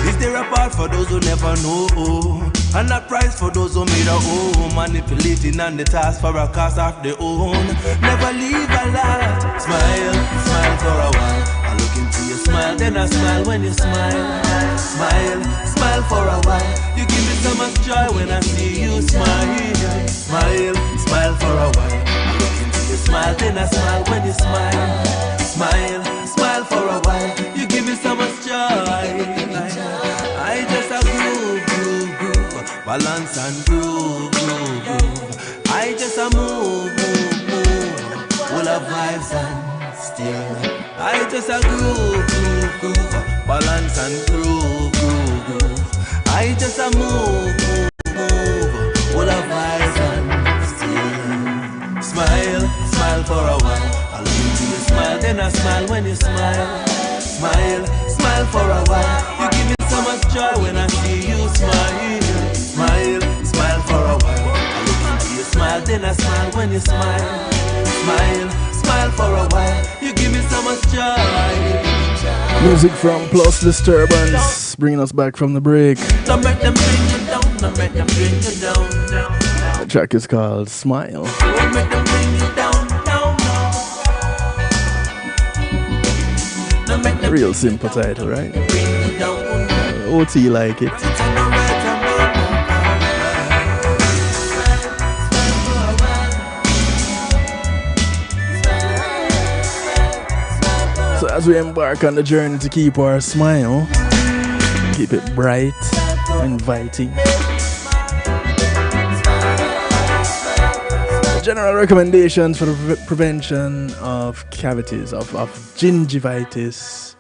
is there a part for those who never know? And a prize for those who made a home. Manipulating on the task for a cause of their own. Never leave a lot. Smile, smile for a while. I look into your smile, then I smile when you smile. Smile, smile for a while. You give me so much joy when I see you smile. Smile, smile for a while. I look into your smile, then I smile when you smile. Smile, smile for a while. You give me so much joy. I just a groove, groove, groove. Balance and groove, groove, groove. I just a move, move, move. Full of vibes and still. I just a groove, groove, groove. Balance and groove, groove, groove. I just a move, move, move. Full of vibes and still. Smile, smile for a while. I look into your smile, then I smile when you smile. Smile, smile for a while. You give me so much joy when I see you smile. Smile, smile for a while. I look into your smile, then I smile when you smile. Smile, smile for a while. You give me so much joy. Music from Plus Disturbance, bringing us back from the break. Don't make them bring you down, don't make them bring you down. The track is called Smile. Don't make them bring you down, down, down. Real simple title, right? OT like it. So as we embark on the journey to keep our smile, keep it bright, inviting. General recommendations for the prevention of cavities, of gingivitis,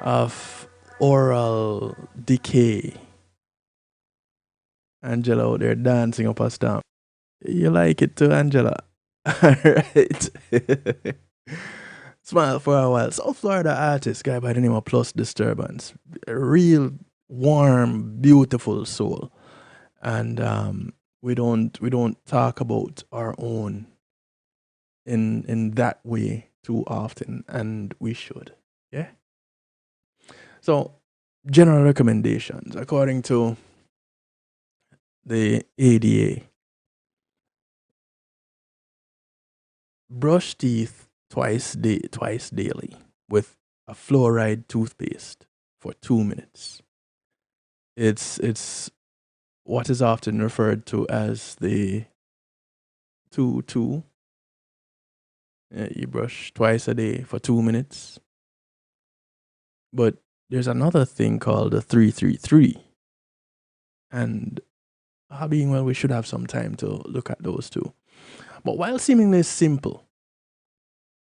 of oral decay. Angela out there dancing up a stomp. You like it too, Angela? Alright. Smile for a while. South Florida artist, guy by the name of Plus Disturbance. A real warm, beautiful soul. And we don't talk about our own in that way too often, and we should. Yeah. So, general recommendations according to the ADA: brush teeth twice daily with a fluoride toothpaste for 2 minutes. It's what is often referred to as the 2-2. You brush twice a day for 2 minutes. But there's another thing called the 3-3-3. And being well, we should have some time to look at those two. But while seemingly simple,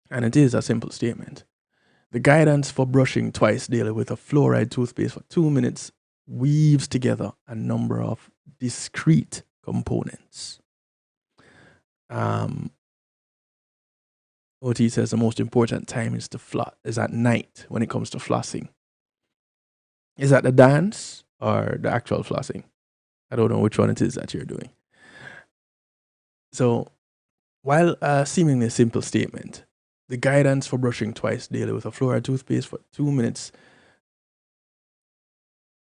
and it is a simple statement, the guidance for brushing twice daily with a fluoride toothpaste for 2 minutes weaves together a number of discrete components. OT says the most important time is is at night when it comes to flossing. Is that the dance or the actual flossing? I don't know which one it is that you're doing. So, while a seemingly simple statement, the guidance for brushing twice daily with a fluoride toothpaste for 2 minutes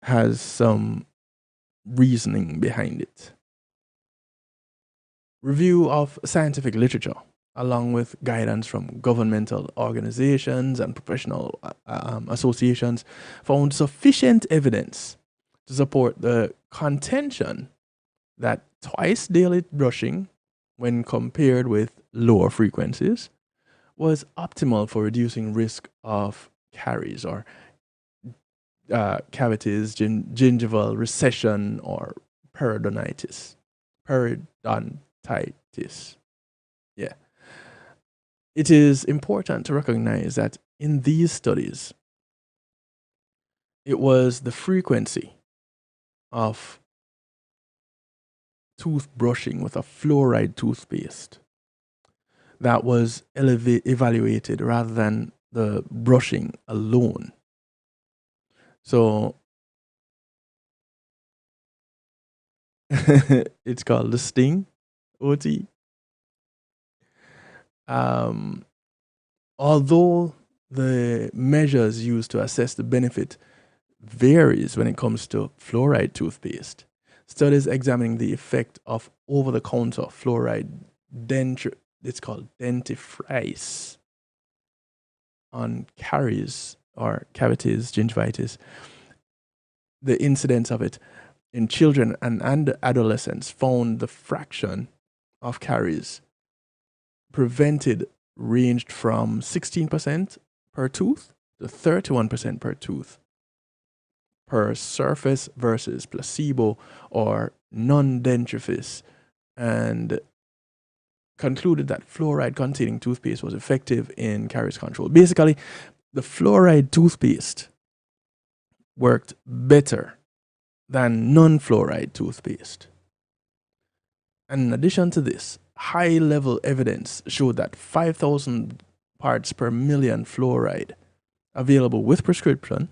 has some reasoning behind it. Review of scientific literature, along with guidance from governmental organizations and professional associations, found sufficient evidence to support the contention that twice daily brushing, when compared with lower frequencies, was optimal for reducing risk of caries or cavities, gingival recession, or periodontitis. Periodontitis. Yeah. It is important to recognize that in these studies, it was the frequency of tooth brushing with a fluoride toothpaste that was evaluated rather than the brushing alone. So it's called the sting, OT. Although the measures used to assess the benefit varies when it comes to fluoride toothpaste, studies examining the effect of over-the-counter fluoride it's called dentifrice on caries or cavities, gingivitis, the incidence of it in children and adolescents found the fraction of caries prevented ranged from 16% per tooth to 31% per tooth per surface versus placebo or non-dentifrice, and concluded that fluoride containing toothpaste was effective in caries control. Basically, the fluoride toothpaste worked better than non-fluoride toothpaste. And in addition to this, high-level evidence showed that 5,000 parts per million fluoride available with prescription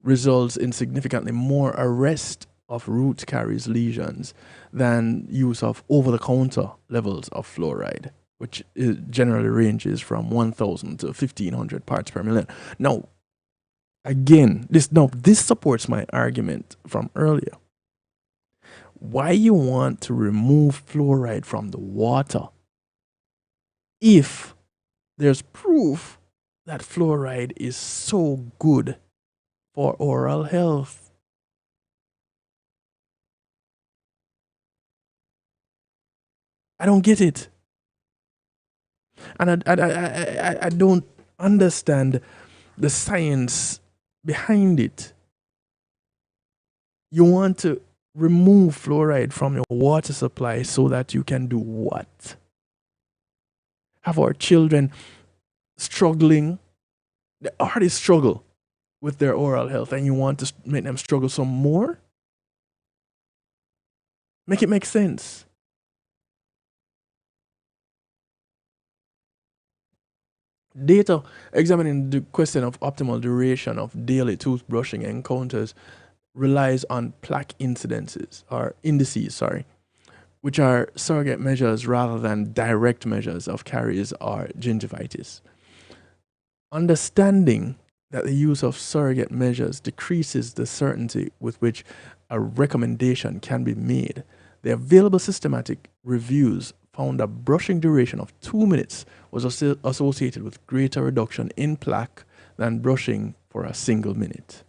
results in significantly more arrest of root caries lesions than use of over-the-counter levels of fluoride, which generally ranges from 1,000 to 1,500 parts per million. Now, again, this supports my argument from earlier. Why you want to remove fluoride from the water if there's proof that fluoride is so good for oral health? I don't get it. And I don't understand the science behind it. You want to remove fluoride from your water supply so that you can do what? Have our children struggling, they already struggle with their oral health, and you want to make them struggle some more? Make it make sense. Data examining the question of optimal duration of daily toothbrushing encounters relies on plaque indices, which are surrogate measures rather than direct measures of caries or gingivitis. Understanding that the use of surrogate measures decreases the certainty with which a recommendation can be made. The available systematic reviews found a brushing duration of 2 minutes was associated with greater reduction in plaque than brushing for a single minute.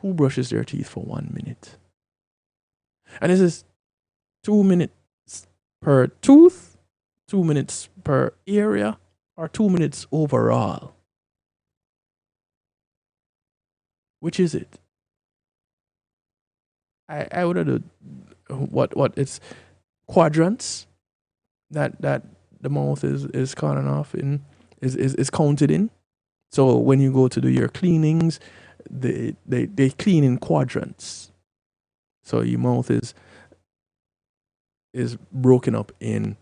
Who brushes their teeth for 1 minute? And this is 2 minutes per tooth, 2 minutes per area, or 2 minutes overall? Which is it? I would have done what it's quadrants that the mouth is counted off in, is counted in. So when you go to do your cleanings, they clean in quadrants. So your mouth is broken up in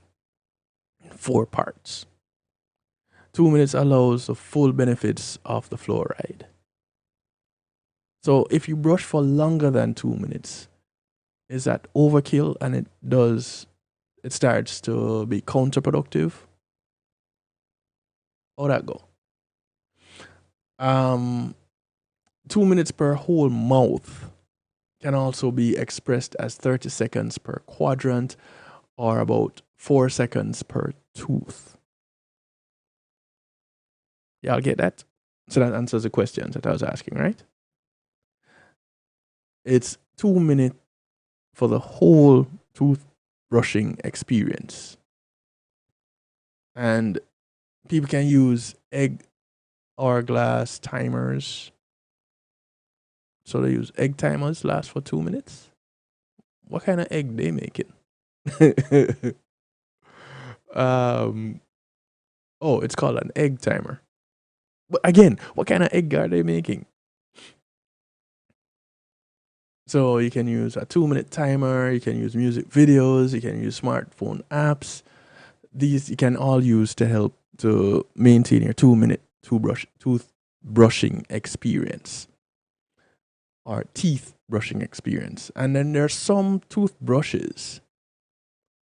4 parts. 2 minutes allows the full benefits of the fluoride. So if you brush for longer than 2 minutes, is that overkill, and it starts to be counterproductive? How'd that go? 2 minutes per whole mouth can also be expressed as 30 seconds per quadrant, or about 4 seconds per tooth. Y'all get that? So that answers the questions that I was asking, right? It's 2 minutes for the whole toothbrushing experience. And people can use egg hourglass timers So they use egg timers, last for 2 minutes. What kind of egg they making? um, oh, it's called an egg timer. But again, what kind of egg are they making? So you can use a 2 minute timer, you can use music videos, you can use smartphone apps. These you can all use to help to maintain your 2 minute toothbrushing experience or teeth brushing experience. And then there's some toothbrushes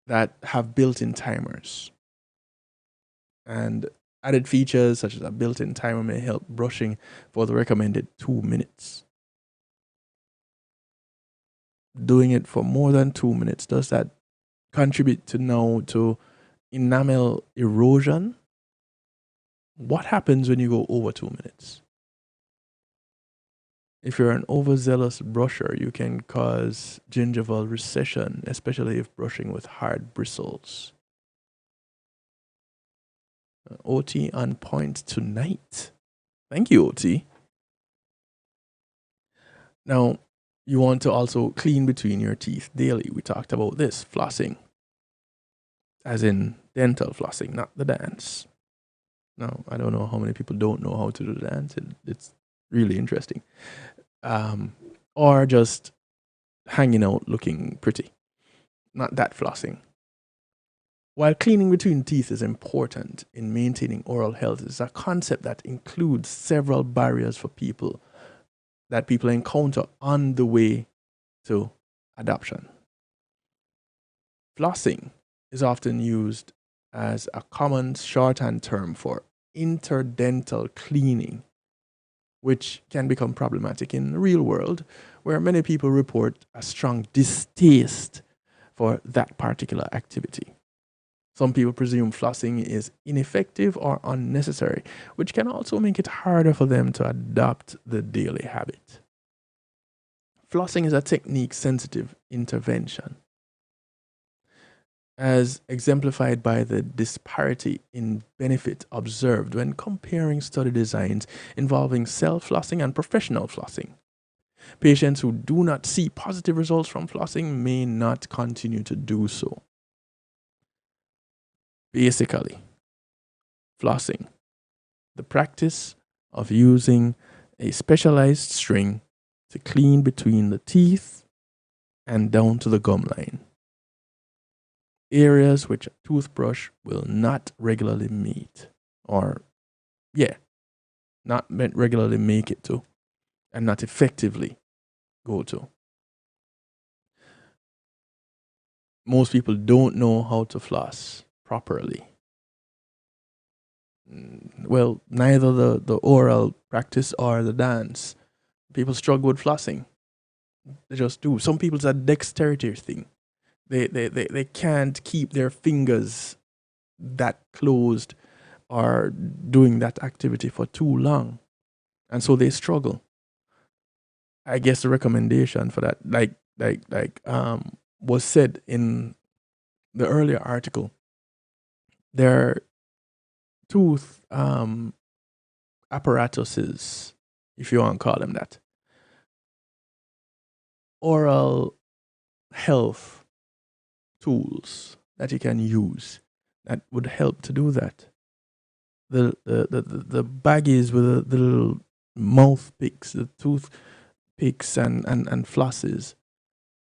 that have built-in timers. And added features such as a built-in timer may help brushing for the recommended 2 minutes. Doing it for more than 2 minutes, does that contribute to enamel erosion? What happens when you go over 2 minutes? If you're an overzealous brusher, you can cause gingival recession, especially if brushing with hard bristles. OT on point tonight. Thank you, OT. Now, you want to also clean between your teeth daily. We talked about this, flossing. As in dental flossing, not the dance. No, I don't know how many people don't know how to do the dance. It's really interesting. Or just hanging out looking pretty. Not that flossing. While cleaning between teeth is important in maintaining oral health, it's a concept that includes several barriers for people that people encounter on the way to adoption. Flossing is often used as a common shorthand term for interdental cleaning, which can become problematic in the real world, where many people report a strong distaste for that particular activity. Some people presume flossing is ineffective or unnecessary, which can also make it harder for them to adopt the daily habit. Flossing is a technique-sensitive intervention, as exemplified by the disparity in benefit observed when comparing study designs involving self-flossing and professional flossing. Patients who do not see positive results from flossing may not continue to do so. Basically, flossing, the practice of using a specialized string to clean between the teeth and down to the gum line, areas which a toothbrush will not regularly meet, or not regularly make it to, and not effectively go to. Most people don't know how to floss properly. Well, neither the oral practice or the dance. People struggle with flossing. They just do. Some people, it's a dexterity thing. They can't keep their fingers that closed or doing that activity for too long. And so they struggle. I guess the recommendation for that, was said in the earlier article, their tooth apparatuses, if you want to call them that, oral health tools that you can use that would help to do that. The baggies with the little mouth picks, the tooth picks and flosses.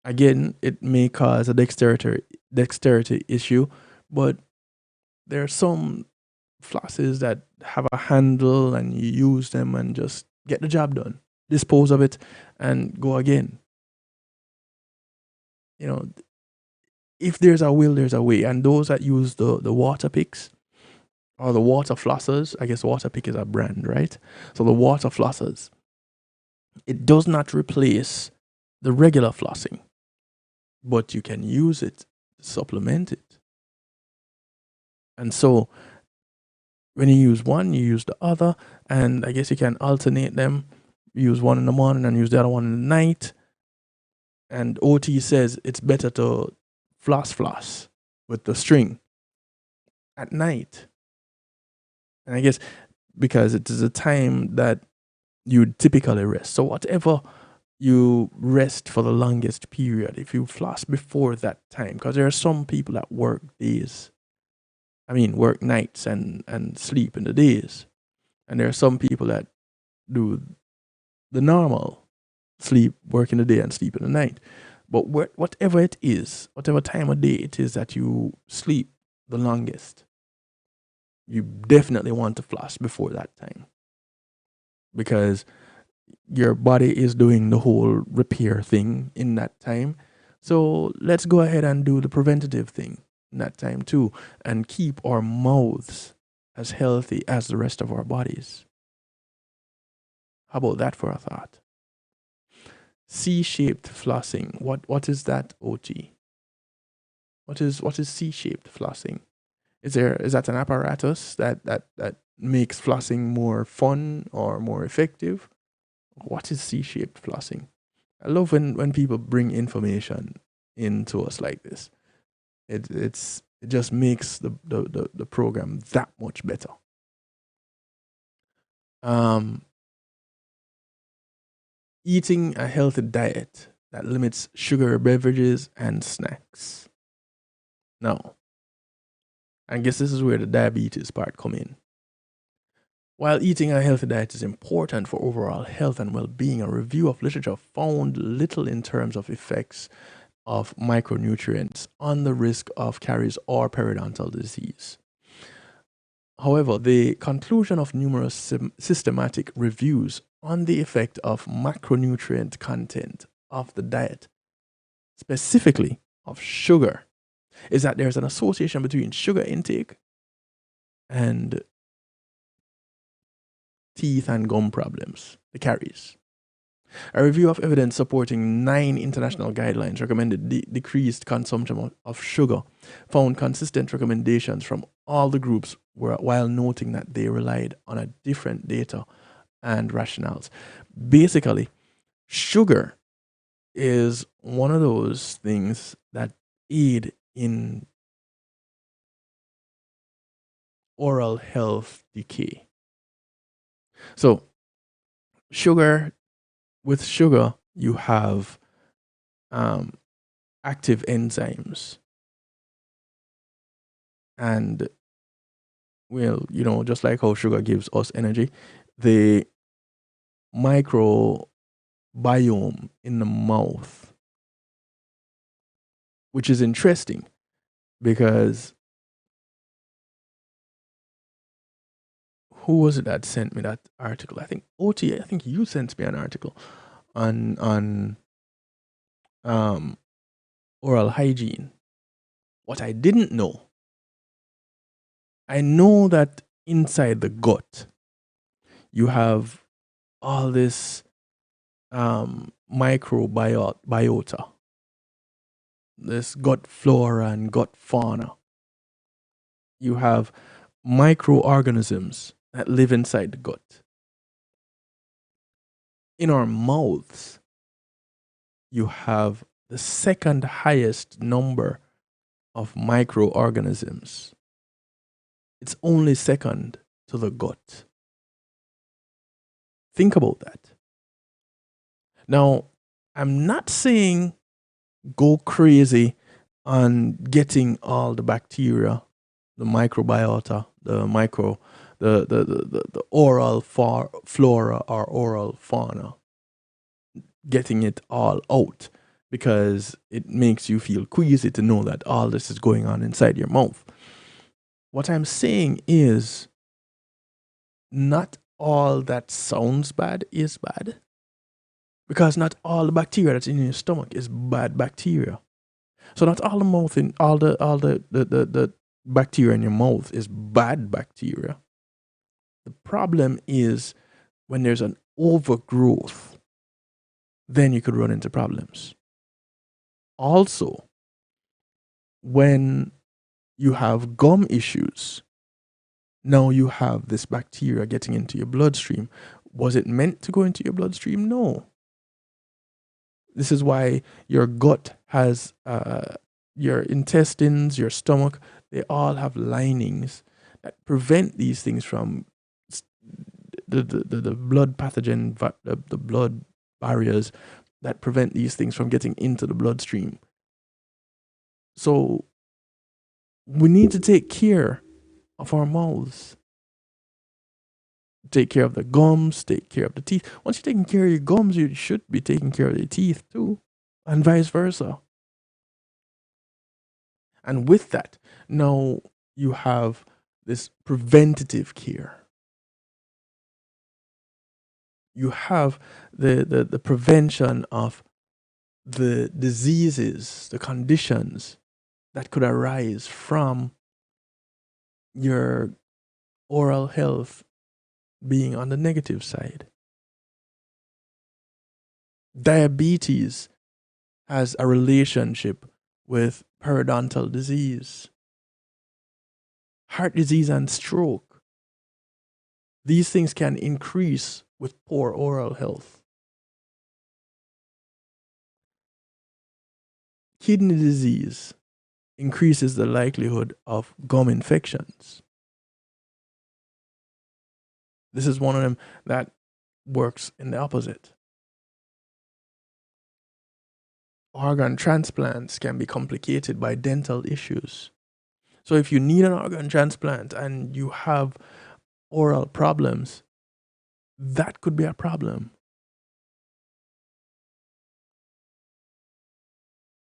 Again, it may cause a dexterity issue, but there are some flosses that have a handle and you use them and just get the job done. Dispose of it and go again. You know, if there's a will, there's a way. And those that use the water picks or the water flossers, I guess water pick is a brand, right? So the water flossers, it does not replace the regular flossing, but you can use it to supplement it. And so when you use one, you use the other, and I guess you can alternate them. Use one in the morning and use the other one in the night. And OT says it's better to floss with the string at night. And I guess because it is a time that you typically rest. So whatever you rest for the longest period, if you floss before that time, because there are some people that work days, work nights and sleep in the days. And there are some people that do the normal sleep, work in the day and sleep in the night. But whatever it is, whatever time of day it is that you sleep the longest, you definitely want to floss before that time. Because your body is doing the whole repair thing in that time. So let's go ahead and do the preventative thing in that time too, and keep our mouths as healthy as the rest of our bodies. How about that for a thought? C-shaped flossing. What is that, OT? What is C-shaped flossing? Is that an apparatus that makes flossing more fun or more effective? What is C-shaped flossing? I love when people bring information into us like this. It just makes the program that much better. Eating a healthy diet that limits sugar beverages and snacks. Now, I guess this is where the diabetes part come in. While eating a healthy diet is important for overall health and well-being, a review of literature found little in terms of effects of micronutrients on the risk of caries or periodontal disease. However, the conclusion of numerous systematic reviews on the effect of macronutrient content of the diet, specifically of sugar, is that there's an association between sugar intake and teeth and gum problems, the caries. A review of evidence supporting 9 international guidelines recommended decreased consumption of sugar found consistent recommendations from all the groups while noting that they relied on a different data and rationales. Basically, sugar is one of those things that aid in oral health decay. So, with sugar, you have active enzymes. And, just like how sugar gives us energy, the microbiome in the mouth, which is interesting because who was it that sent me that article? I think OT, I think you sent me an article on oral hygiene. What I didn't know, I know that inside the gut, you have all this microbiota, this gut flora and gut fauna. You have microorganisms that live inside the gut. In our mouths, you have the second highest number of microorganisms. It's only second to the gut. Think about that. Now, I'm not saying go crazy on getting all the bacteria, the microbiota, the oral flora or oral fauna, getting it all out, because it makes you feel queasy to know that all this is going on inside your mouth. What I'm saying is, not all that sounds bad is bad, because not all the bacteria that's in your stomach is bad bacteria. So not all the bacteria in your mouth is bad bacteria. The problem is when there's an overgrowth, then you could run into problems. Also, when you have gum issues, now you have this bacteria getting into your bloodstream. Was it meant to go into your bloodstream? No. This is why your gut has, your intestines, your stomach, they all have linings that prevent these things from the blood pathogen, the blood barriers that prevent these things from getting into the bloodstream. So we need to take care of our mouths. Take care of the gums, take care of the teeth. Once you're taking care of your gums, you should be taking care of your teeth too, and vice versa. And with that, now you have this preventative care. You have the prevention of the diseases, the conditions that could arise from your oral health being on the negative side. Diabetes has a relationship with periodontal disease, heart disease, and stroke. These things can increase with poor oral health. Kidney disease increases the likelihood of gum infections. This is one of them that works in the opposite. Organ transplants can be complicated by dental issues. So if you need an organ transplant and you have oral problems, that could be a problem.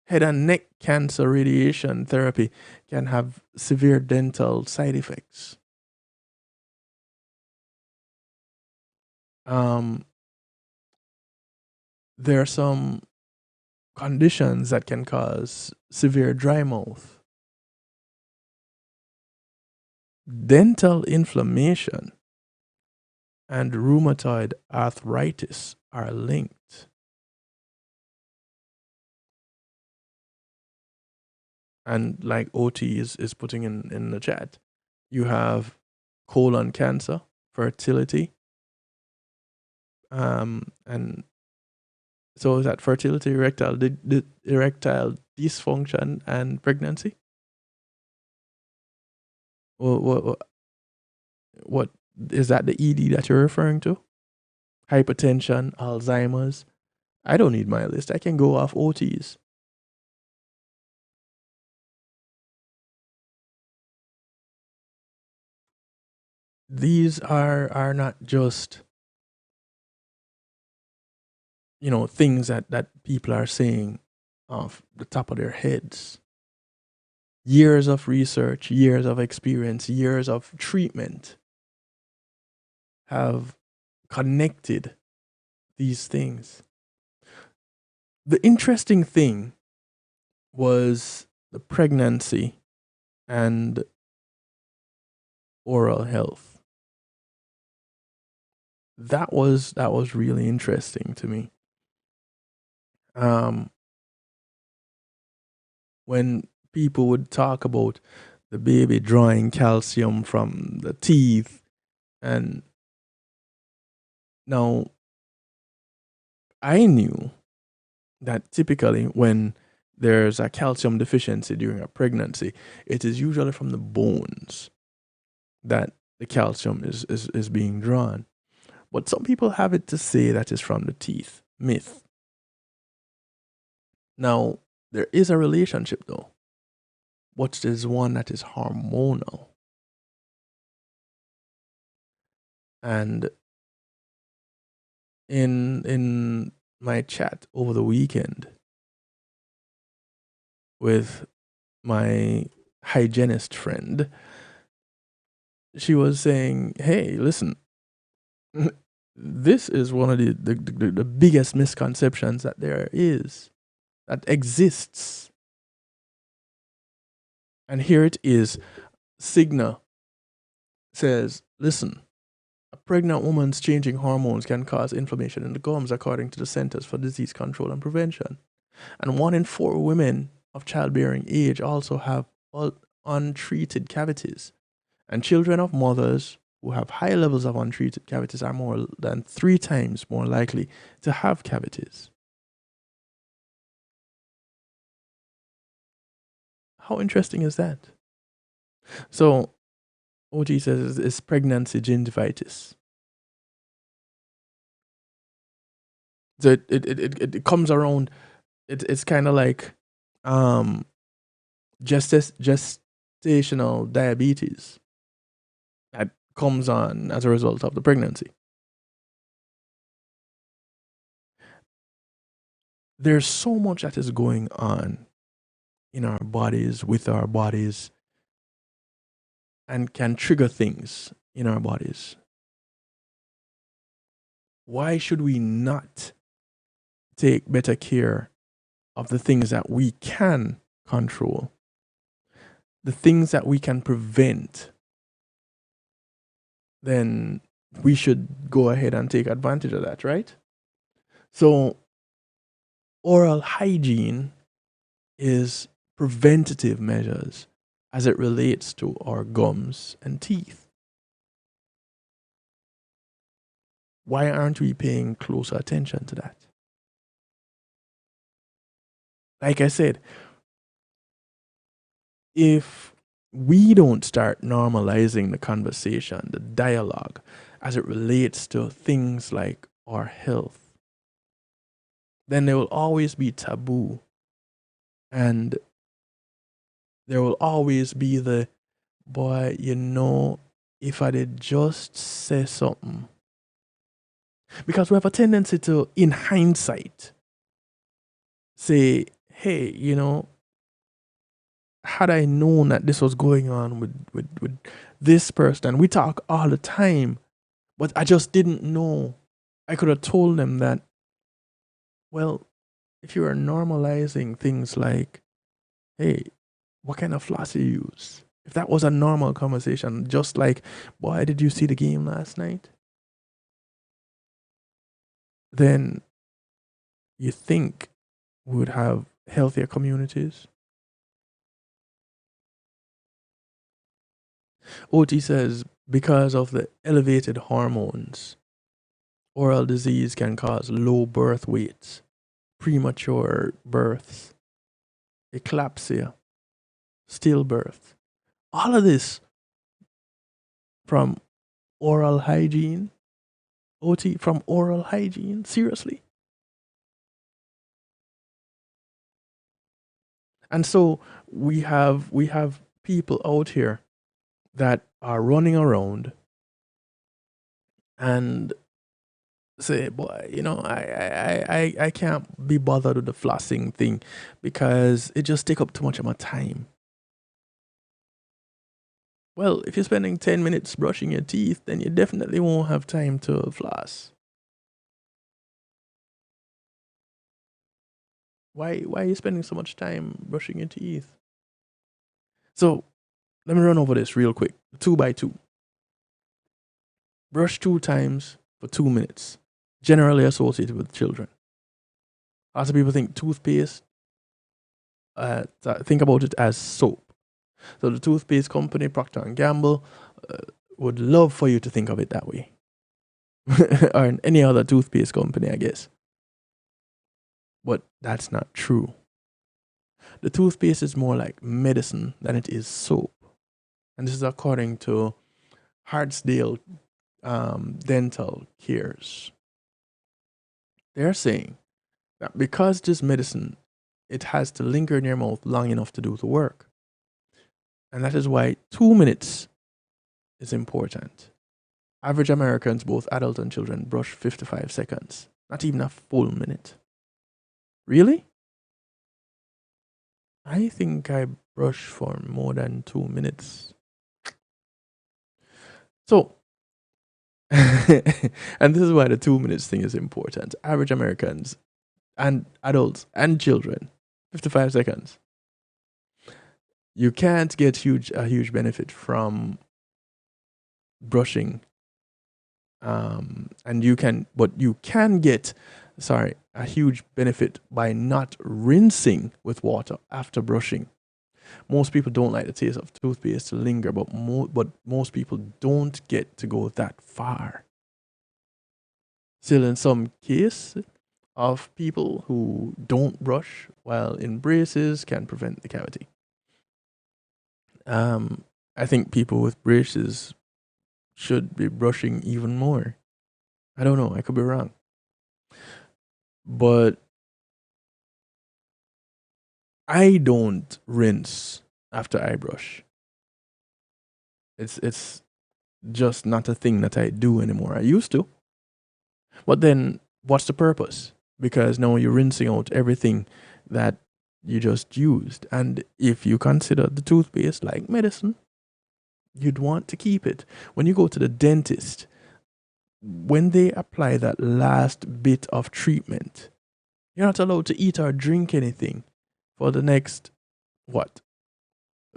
Head and neck cancer radiation therapy can have severe dental side effects. There are some conditions that can cause severe dry mouth. Dental inflammation and rheumatoid arthritis are linked. And like OT is putting in the chat, you have colon cancer, fertility, and so is that fertility, erectile dysfunction, and pregnancy? What is that, the ED that you're referring to? Hypertension, Alzheimer's. I don't need my list. I can go off OTs. These are not just, things that people are saying off the top of their heads. Years of research, years of experience, years of treatment have connected these things. The interesting thing was the pregnancy and oral health. That was really interesting to me. When people would talk about the baby drawing calcium from the teeth, and now I knew that typically when there's a calcium deficiency during a pregnancy, it is usually from the bones that the calcium is being drawn. But some people have it to say that is from the teeth. Myth. Now, there is a relationship though, but there's one that is hormonal. And in my chat over the weekend with my hygienist friend, she was saying, hey, listen, this is one of the biggest misconceptions that there is, that exists. And here it is. Cigna says, listen, a pregnant woman's changing hormones can cause inflammation in the gums, according to the Centers for Disease Control and Prevention. And 1 in 4 women of childbearing age also have untreated cavities. And children of mothers who have high levels of untreated cavities are more than 3 times more likely to have cavities. How interesting is that? So, OG says, is pregnancy gingivitis? So it comes around. It's kind of like um, gestational diabetes that comes on as a result of the pregnancy. There's so much that is going on in our bodies, with our bodies, and can trigger things in our bodies. Why should we not take better care of the things that we can control, the things that we can prevent? Then we should go ahead and take advantage of that, right? So, oral hygiene is preventative measures as it relates to our gums and teeth. Why aren't we paying closer attention to that? Like I said, if we don't start normalizing the conversation, the dialogue, as it relates to things like our health, then there will always be taboo. And there will always be the, boy, if I did just say something. Because we have a tendency to, in hindsight, say, hey, had I known that this was going on with this person, we talk all the time, but I just didn't know. I could have told them that, well, if you are normalizing things like, hey, what kind of floss you use? If that was a normal conversation, just like, boy, did you see the game last night? Then you think we would have healthier communities. OT says, because of the elevated hormones, oral disease can cause low birth weights, premature births, eclampsia, stillbirth. All of this from oral hygiene. OT, from oral hygiene? Seriously? And so we have people out here that are running around and say, boy, I can't be bothered with the flossing thing because it just take up too much of my time. Well, if you're spending 10 minutes brushing your teeth, then you definitely won't have time to floss. Why are you spending so much time brushing your teeth? So let me run over this real quick. 2 by 2. Brush 2 times for 2 minutes. Generally associated with children. Lots of people think toothpaste, think about it as soap. So the toothpaste company, Procter & Gamble, would love for you to think of it that way. Or any other toothpaste company, I guess. But that's not true. The toothpaste is more like medicine than it is soap. And this is according to Hartsdale Dental Cares. They're saying that because this medicine, it has to linger in your mouth long enough to do the work. And that is why 2 minutes is important. Average Americans, both adult and children, brush 55 seconds. Not even a full minute. Really? I think I brush for more than 2 minutes. So, and this is why the 2 minutes thing is important. Average Americans and adults and children, 55 seconds. You can't get a huge benefit from brushing. And you can get, a huge benefit by not rinsing with water after brushing. Most people don't like the taste of toothpaste to linger, but most people don't get to go that far. Still, in some cases of people who don't brush while in braces can prevent the cavity. I think people with braces should be brushing even more. I don't know. I could be wrong. But I don't rinse after I brush. It's just not a thing that I do anymore. I used to. But then what's the purpose? Because now you're rinsing out everything that you just used. And if you consider the toothpaste like medicine, you'd want to keep it. When you go to the dentist, when they apply that last bit of treatment, you're not allowed to eat or drink anything for the next, what,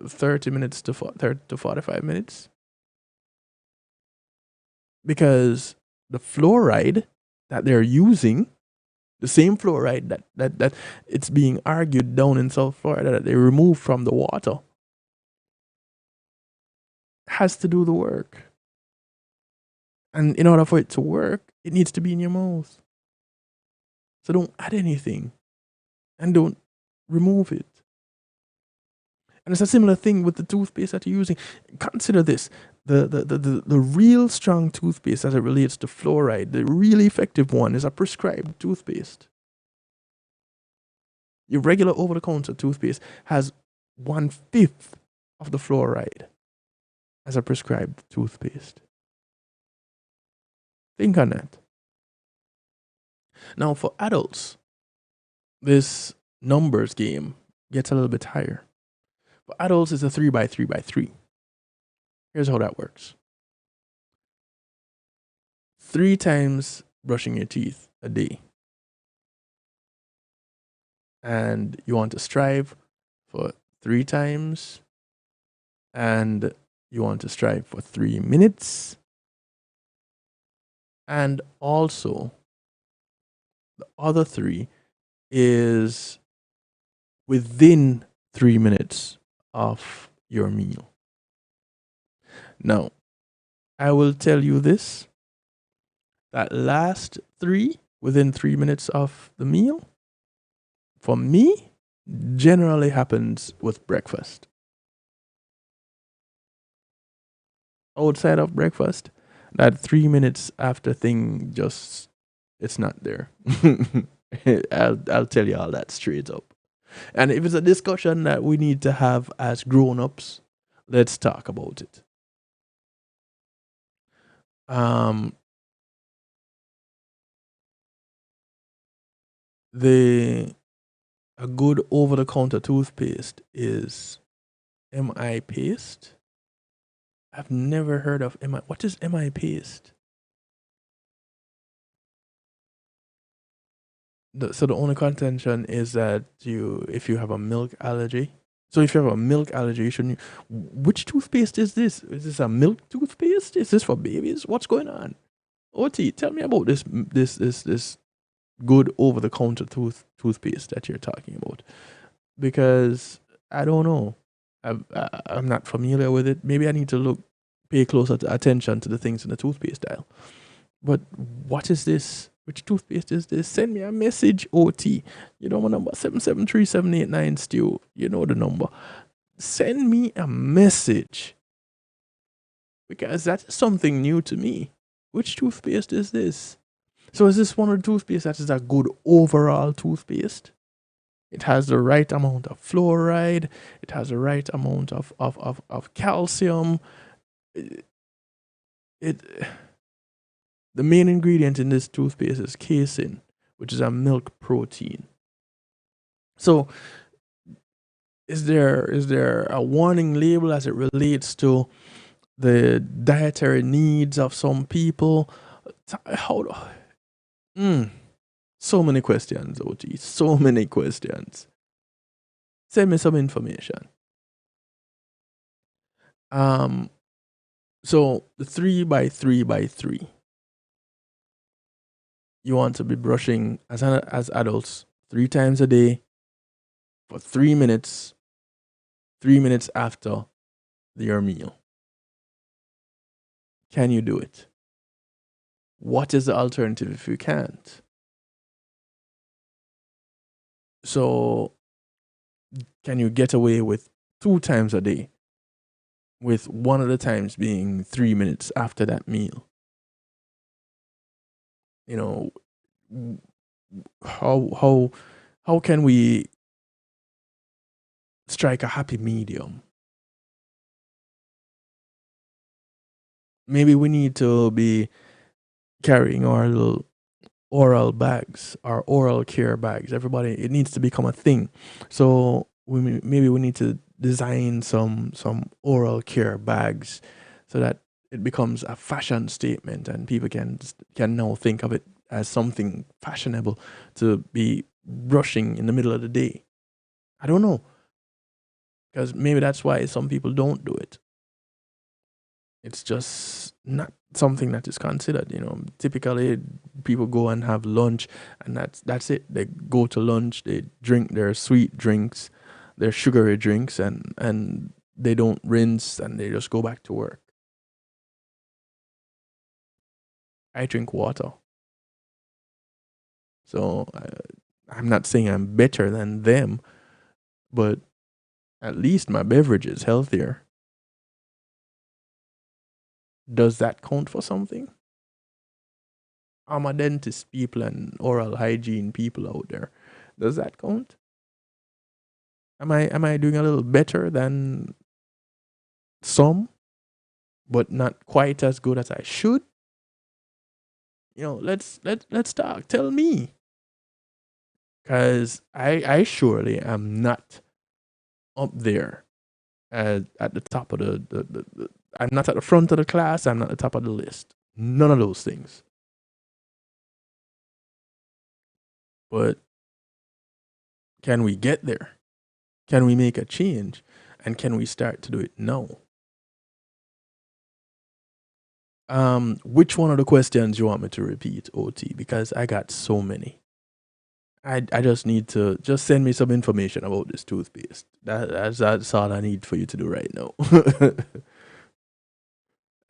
30 minutes to 30 to 45 minutes? Because the fluoride that they're using, the same fluoride that it's being argued down in South Florida that they remove from the water, has to do the work. And in order for it to work, it needs to be in your mouth. So don't add anything and don't remove it. And it's a similar thing with the toothpaste that you're using. Consider this. The real strong toothpaste as it relates to fluoride, the really effective one, is a prescribed toothpaste. Your regular over-the-counter toothpaste has 1/5 of the fluoride as a prescribed toothpaste. Think on that. Now, for adults, this numbers game gets a little bit higher. For adults, it's a 3x3x3. Here's how that works. 3 times brushing your teeth a day. And you want to strive for 3 times. And you want to strive for 3 minutes. And also, the other 3 is within 3 minutes of your meal. Now, I will tell you this. That last 3 within 3 minutes of the meal, for me, generally happens with breakfast. Outside of breakfast, that 3 minutes after thing just, it's not there. I'll tell you all that straight up. And if it's a discussion that we need to have as grown-ups, let's talk about it. A good over-the-counter toothpaste is MI paste. I've never heard of MI. What is MI paste? So the only contention is that if you have a milk allergy. So if you have a milk allergy, you shouldn't. Which toothpaste is this? Is this a milk toothpaste? Is this for babies? What's going on? OT, tell me about this good over-the-counter toothpaste that you're talking about, because I don't know. I'm not familiar with it. Maybe I need to pay closer attention to the things in the toothpaste aisle. But what is this? Which toothpaste is this? Send me a message, OT. You know my number, 773-789 Stu. You know the number. Send me a message, because that's something new to me. Which toothpaste is this? So is this one of the toothpaste that is a good overall toothpaste? It has the right amount of fluoride. It has the right amount of calcium. The main ingredient in this toothpaste is casein, which is a milk protein. So is there a warning label as it relates to the dietary needs of some people? So many questions, OT. So many questions. Send me some information. So the 3x3x3. You want to be brushing as adults 3 times a day for 3 minutes. 3 minutes after your meal. Can you do it? What is the alternative if you can't? So, can you get away with 2 times a day, with one of the times being 3 minutes after that meal? You know, how can we strike a happy medium? Maybe we need to be carrying our little oral bags, our oral care bags. Everybody, it needs to become a thing. So maybe we need to design some oral care bags so that it becomes a fashion statement, and people can now think of it as something fashionable to be brushing in the middle of the day. I don't know, because maybe that's why some people don't do it. It's just not something that is considered. Typically people go and have lunch, and that's it. They go to lunch, they drink their sweet drinks, their sugary drinks, and they don't rinse, and they just go back to work. I drink water, so I'm not saying I'm better than them, but at least my beverage is healthier. Does that count for something? I'm a dentist people and oral hygiene people out there. Does that count? Am I doing a little better than some, but not quite as good as I should? Let's talk. Tell me, because I surely am not up there at the top of the. I'm not at the front of the class. I'm not at the top of the list. None of those things. But can we get there? Can we make a change? And can we start to do it now? Which one of the questions you want me to repeat, OT? Because I got so many. I just need to just send me some information about this toothpaste. That's all I need for you to do right now.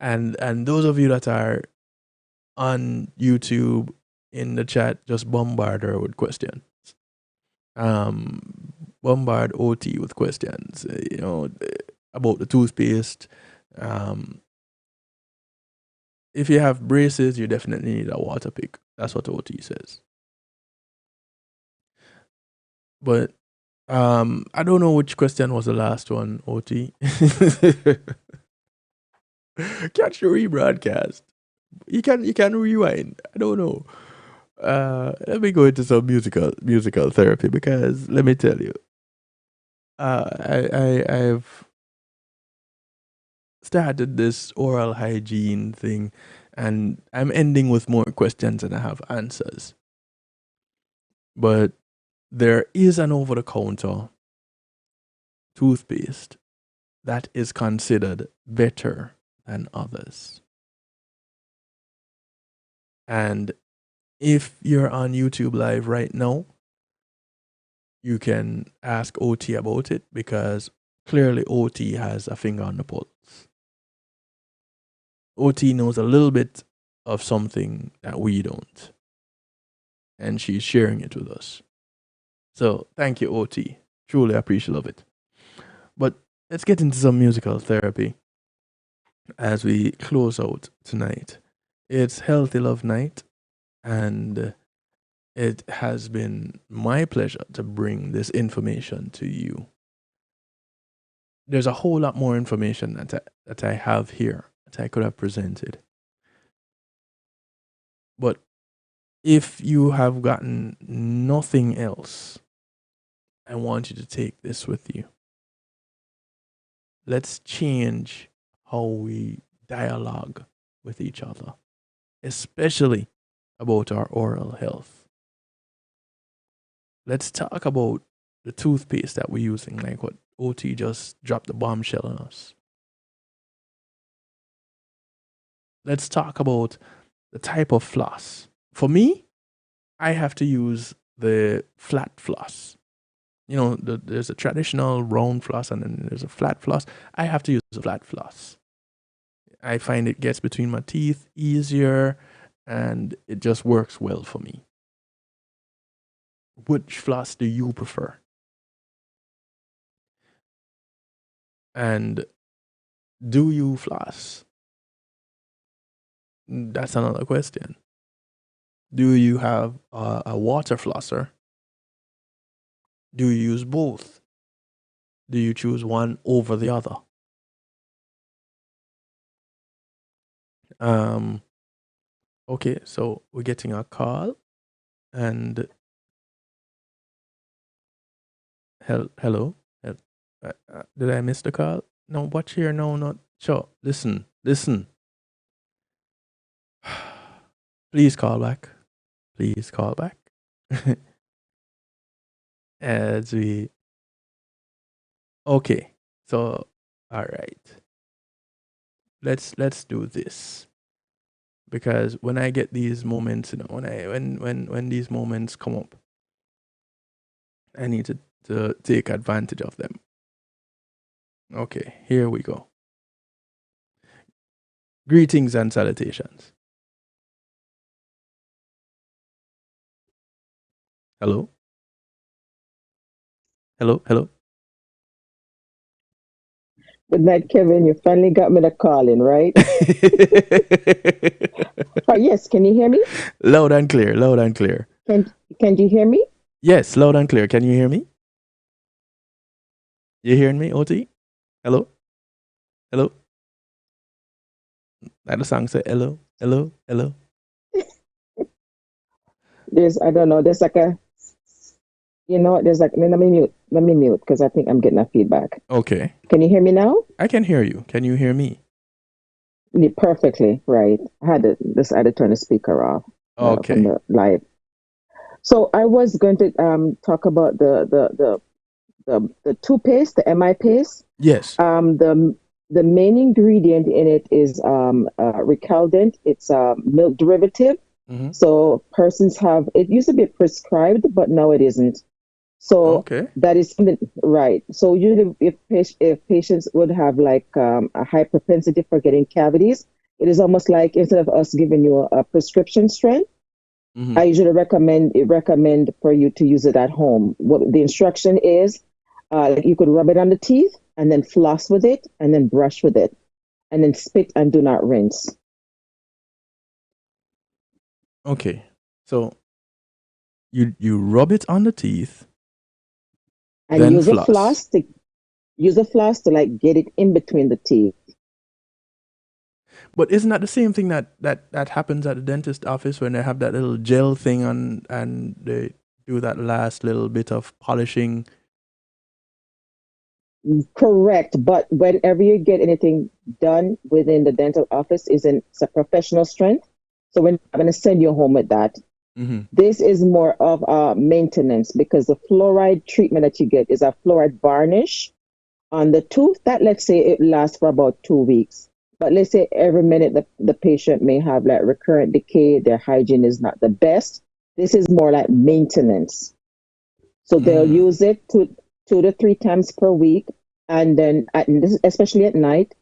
and those of you that are on YouTube in the chat, just bombard her with questions. Bombard OT with questions. About the toothpaste. If you have braces, you definitely need a water pick. That's what OT says. But I don't know which question was the last one, OT. Catch the rebroadcast. You can rewind. I don't know. Let me go into some musical therapy, because let me tell you, I've started this oral hygiene thing, and I'm ending with more questions than I have answers. But there is an over-the-counter toothpaste that is considered better than others. And if you're on YouTube Live right now, you can ask OT about it, because clearly OT has a finger on the pulse. OT knows a little bit of something that we don't, and she's sharing it with us. So thank you, OT. Truly appreciate it. But let's get into some musical therapy as we close out tonight. It's Healthy Love Night, and it has been my pleasure to bring this information to you. There's a whole lot more information that I have here that I could have presented. But if you have gotten nothing else, I want you to take this with you. Let's change how we dialogue with each other, especially about our oral health. Let's talk about the toothpaste that we're using, like what OT just dropped the bombshell on us. Let's talk about the type of floss. For me, I have to use the flat floss. There's a traditional round floss, and then there's a flat floss. I have to use a flat floss. I find it gets between my teeth easier, and it just works well for me. Which floss do you prefer? And do you floss? That's another question. Do you have a water flosser? Do you use both? Do you choose one over the other? Um, okay, so we're getting a call, and hello. Did I miss the call? No, watch here. No, not sure. Listen. Please call back. Please call back. As we okay. So all right. Let's do this. Because when I get these moments, when these moments come up, I need to take advantage of them. Okay, here we go. Greetings and salutations. Hello? Hello? Good night, Kevin. You finally got me the calling, right? Oh, yes. Can you hear me? Loud and clear. Can you hear me? Yes, loud and clear. Can you hear me? You hearing me, OT? Hello? That the song say hello. I don't know, there's like let me mute because I think I'm getting a feedback. Okay. Can you hear me now? I can hear you. Can you hear me? Perfectly, right. I had to turn the speaker off. Okay. From the live. So I was going to talk about the toothpaste, the MI paste. Yes. The main ingredient in it is recaldent. It's a milk derivative. Mm-hmm. So persons it used to be prescribed, but now it isn't. So that is right. So usually if patients would have like a high propensity for getting cavities, it is almost like instead of us giving you a prescription strength, I usually recommend for you to use it at home. What the instruction is, you could rub it on the teeth and then floss with it and then brush with it and then spit and do not rinse. Okay. So you rub it on the teeth and then use a floss to like get it in between the teeth. But isn't that the same thing that happens at the dentist office when they have that little gel thing on and they do that last little bit of polishing? Correct, but whenever you get anything done within the dental office, it's a professional strength. So we're not going to send you home with that. Mm-hmm. This is more of maintenance because the fluoride treatment that you get is a fluoride varnish on the tooth that, let's say, it lasts for about 2 weeks. But let's say every minute the patient may have like recurrent decay, their hygiene is not the best. This is more like maintenance. So they'll use it 2 to 3 times per week, and then especially at night,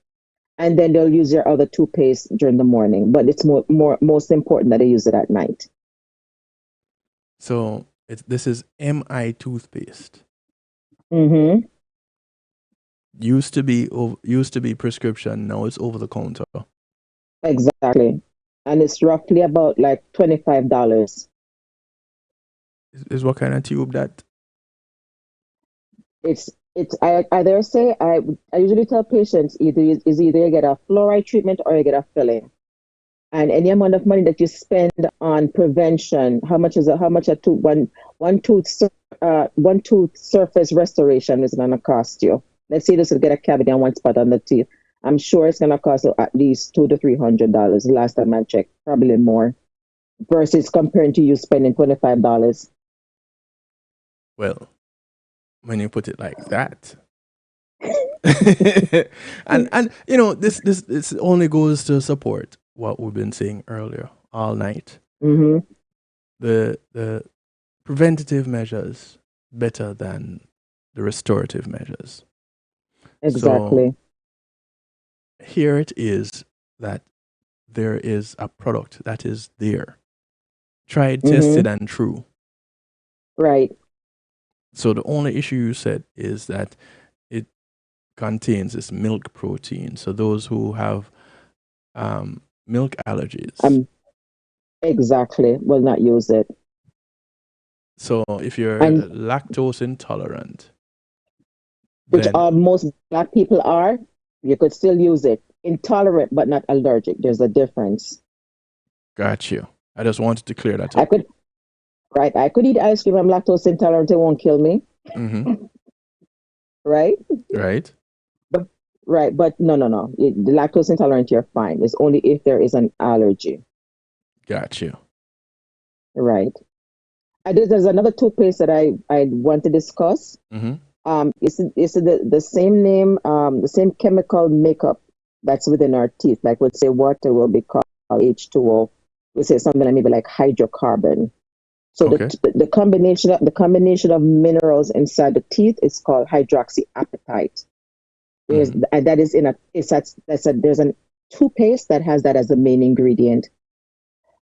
and then they'll use their other toothpaste during the morning. But it's most important that they use it at night. So this is MI toothpaste. Mm-hmm. Used to be prescription. Now it's over the counter. Exactly, and it's roughly about like $25. Is what kind of tube that? I dare say I usually tell patients either you get a fluoride treatment or you get a filling, and any amount of money that you spend on prevention, how much one tooth surface restoration is going to cost you. Let's say this will get a cavity on one spot on the teeth. I'm sure it's going to cost you at least $200 to $300. Last time I checked, probably more, versus comparing to you spending $25. Well, when you put it like that, and this only goes to support what we've been saying earlier all night. Mm-hmm. The preventative measures better than the restorative measures. Exactly. So here it is that there is a product that is there, tried, tested, and true. Right. So the only issue you said is that it contains this milk protein. So those who have milk allergies, Exactly. Will not use it. So if you're And lactose intolerant, which then most black people are, you could still use it. Intolerant but not allergic. There's a difference. got you. I just wanted to clear that I up. could I could eat ice cream. I'm lactose intolerant. It won't kill me. Mm-hmm. Right? Right? But right, but no. The lactose intolerant, you're fine. It's only if there is an allergy. Got you. Right. There's another toothpaste that I want to discuss. Mm-hmm. It's the same name, the same chemical makeup that's within our teeth. Like we'd say water will be called H2O. We say something like maybe like hydrocarbon. So Okay. the combination of minerals inside the teeth is called hydroxyapatite. And that is in a it's that's a there's a toothpaste that has that as the main ingredient.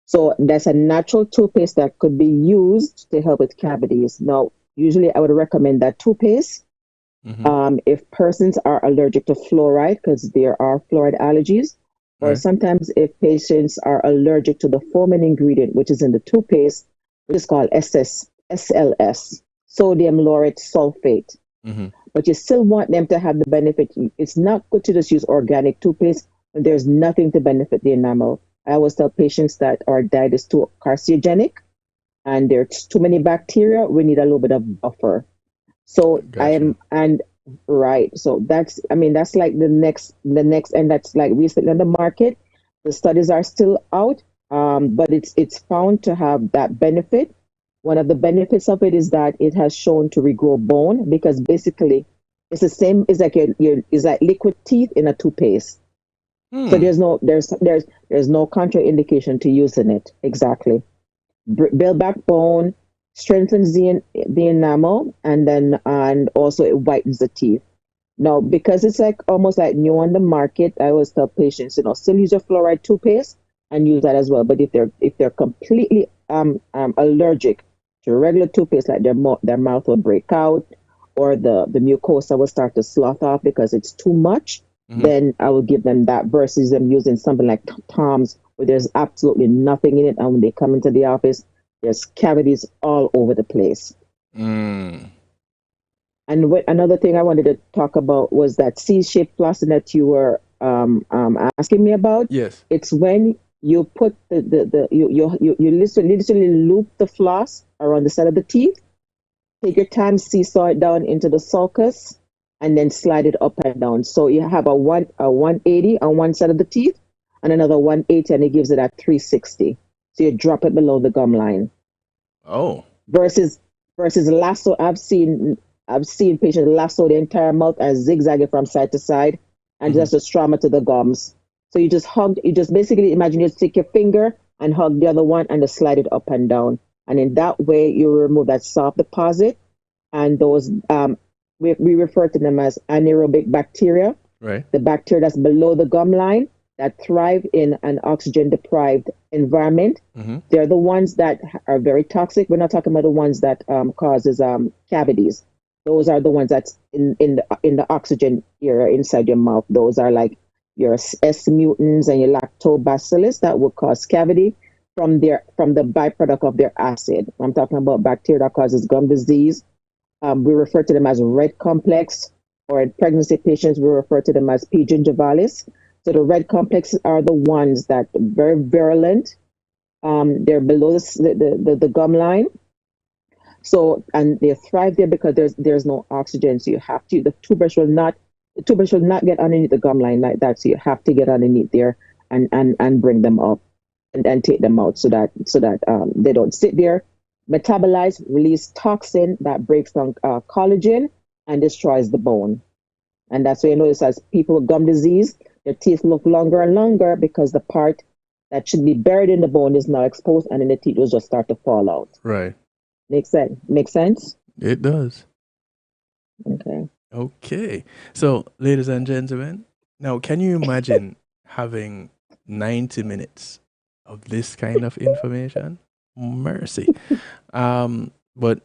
So that's a natural toothpaste that could be used to help with cavities. Now, usually I would recommend that toothpaste if persons are allergic to fluoride, because there are fluoride allergies, or Right. sometimes if patients are allergic to the foaming ingredient, which is in the toothpaste, which is called SLS, sodium laureth sulfate. Mm-hmm. But you still want them to have the benefit. It's not good to just use organic toothpaste when there's nothing to benefit the enamel. I always tell patients that our diet is too carcinogenic and there's too many bacteria. We need a little bit of buffer. So Gotcha. so that's like the next, and that's like recently on the market. The studies are still out, but it's found to have that benefit. One of the benefits of it is that it has shown to regrow bone, because basically it's the same. It's like it's like liquid teeth in a toothpaste. So there's no contraindication to using it. Exactly. Build back bone, strengthens the enamel, and also it whitens the teeth. Now, because it's like almost like new on the market, I always tell patients, still use your fluoride toothpaste and use that as well. But if they're completely allergic to regular toothpaste, like their mouth will break out, or the mucosa will start to slough off because it's too much, then I will give them that versus them using something like Tom's, where there's absolutely nothing in it, and when they come into the office, there's cavities all over the place. Mm. And another thing I wanted to talk about was that C-shaped flossing that you were asking me about. Yes. It's when you put you literally loop the floss around the side of the teeth. Take your time, seesaw it down into the sulcus, and then slide it up and down. So you have a 180 on one side of the teeth, and another 180, and it gives it at 360. So you drop it below the gum line. Oh. Versus lasso, I've seen patients lasso the entire mouth and zigzag it from side to side, and just a trauma to the gums. So you just basically imagine you take your finger and hug the other one and just slide it up and down. And in that way, you remove that soft deposit, and those we refer to them as anaerobic bacteria. Right. The bacteria that's below the gum line that thrive in an oxygen deprived environment. They're the ones that are very toxic. We're not talking about the ones that causes cavities. Those are the ones that's in the oxygen area inside your mouth. Those are like your S mutants and your lactobacillus that will cause cavity from the byproduct of their acid. I'm talking about bacteria that causes gum disease. We refer to them as red complex, or in pregnancy patients, we refer to them as P. gingivalis. So the red complexes are the ones that are very virulent. They're below the gum line. So, and they thrive there because there's no oxygen. So you have to, the toothbrush will not get underneath the gum line like that. So you have to get underneath there and bring them up and take them out so that they don't sit there, metabolize, release toxin that breaks down collagen and destroys the bone. And that's why you notice as people with gum disease, their teeth look longer and longer because the part that should be buried in the bone is now exposed, and then the teeth will just start to fall out. Right. Make sense? It does. Okay. Okay. So, ladies and gentlemen, now can you imagine having 90 minutes of this kind of information? Mercy. But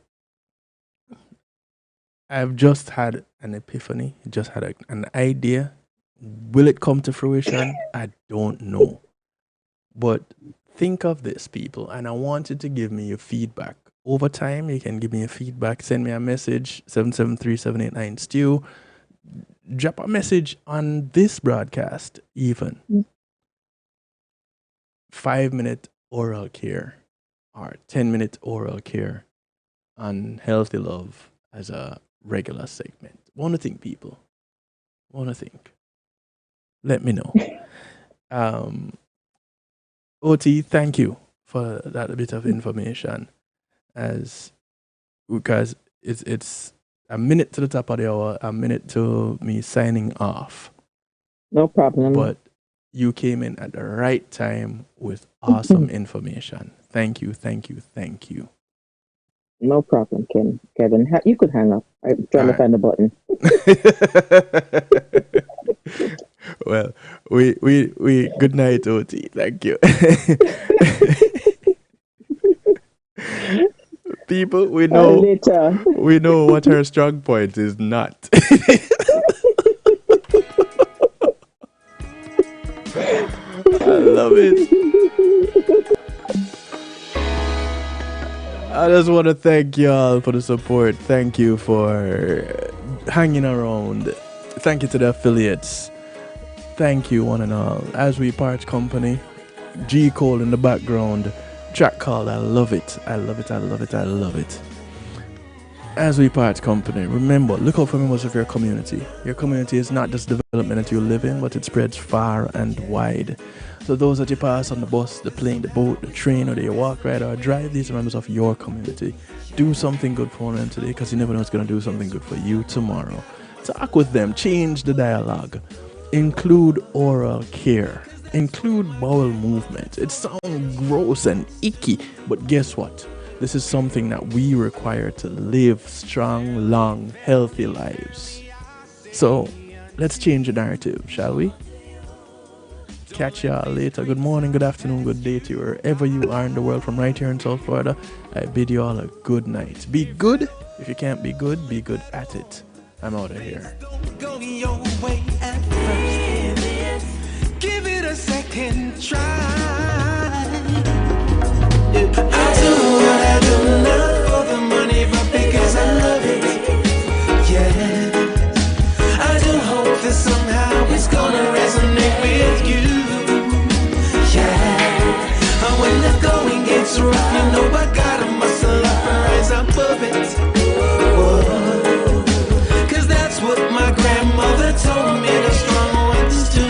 I've just had an epiphany, just had an idea. Will it come to fruition? I don't know. But think of this, people, and I want you to give me your feedback. Over time, you can give me a feedback. Send me a message, 773-789-STEW. Drop a message on this broadcast, even. 5-minute oral care or 10-minute oral care on healthy love as a regular segment. Want to think, people. Want to think. Let me know. OT, thank you for that bit of information. Because it's a minute to the top of the hour, a minute to me signing off. No problem. But you came in at the right time with awesome information. Thank you, thank you, thank you. No problem, Kevin. You could hang up. I'm trying to find the button. Well, we good night, OT. Thank you. People, we know what her strong point is not. I love it. I just want to thank y'all for the support. Thank you for hanging around. Thank you to the affiliates. Thank you, one and all. As we part company, G Cole in the background. Track called I Love It. I love it, I love it, I love it. As we part company, remember, look out for members of your community. Your community is not just development that you live in, but it spreads far and wide. So those that you pass on the bus, the plane, the boat, the train, or you walk, ride, or drive, these are members of your community. Do something good for them today, because you never know what's going to do something good for you tomorrow. Talk with them. Change the dialogue. Include oral care. Include bowel movement. It sounds gross and icky, but guess what? This is something that we require to live strong, long, healthy lives. So, let's change the narrative, shall we? Catch y'all later. Good morning, good afternoon, good day to you, wherever you are in the world. From right here in South Florida, I bid you all a good night. Be good. If you can't be good at it. I'm out of here. Go your way at first. Give it a second try. I do what I do not for the money, but because I love it. Yeah, I do hope that somehow it's gonna resonate with you. Yeah, and when the going gets rough, you know I gotta muscle up and rise above it. Whoa, 'cause that's what my grandmother told me the strong ones do.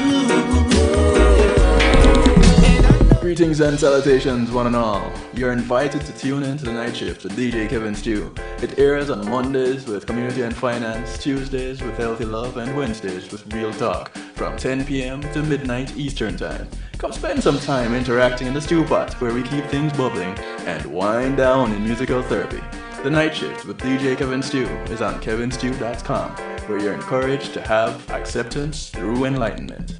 Greetings and salutations, one and all. You're invited to tune in to the Night Shift with DJ Kevin Stew. It airs on Mondays with Community and Finance, Tuesdays with Healthy Love, and Wednesdays with Real Talk from 10 p.m. to midnight Eastern Time. Come spend some time interacting in the stew pot where we keep things bubbling and wind down in musical therapy. The Night Shift with DJ Kevin Stew is on kevinstew.com, where you're encouraged to have acceptance through enlightenment.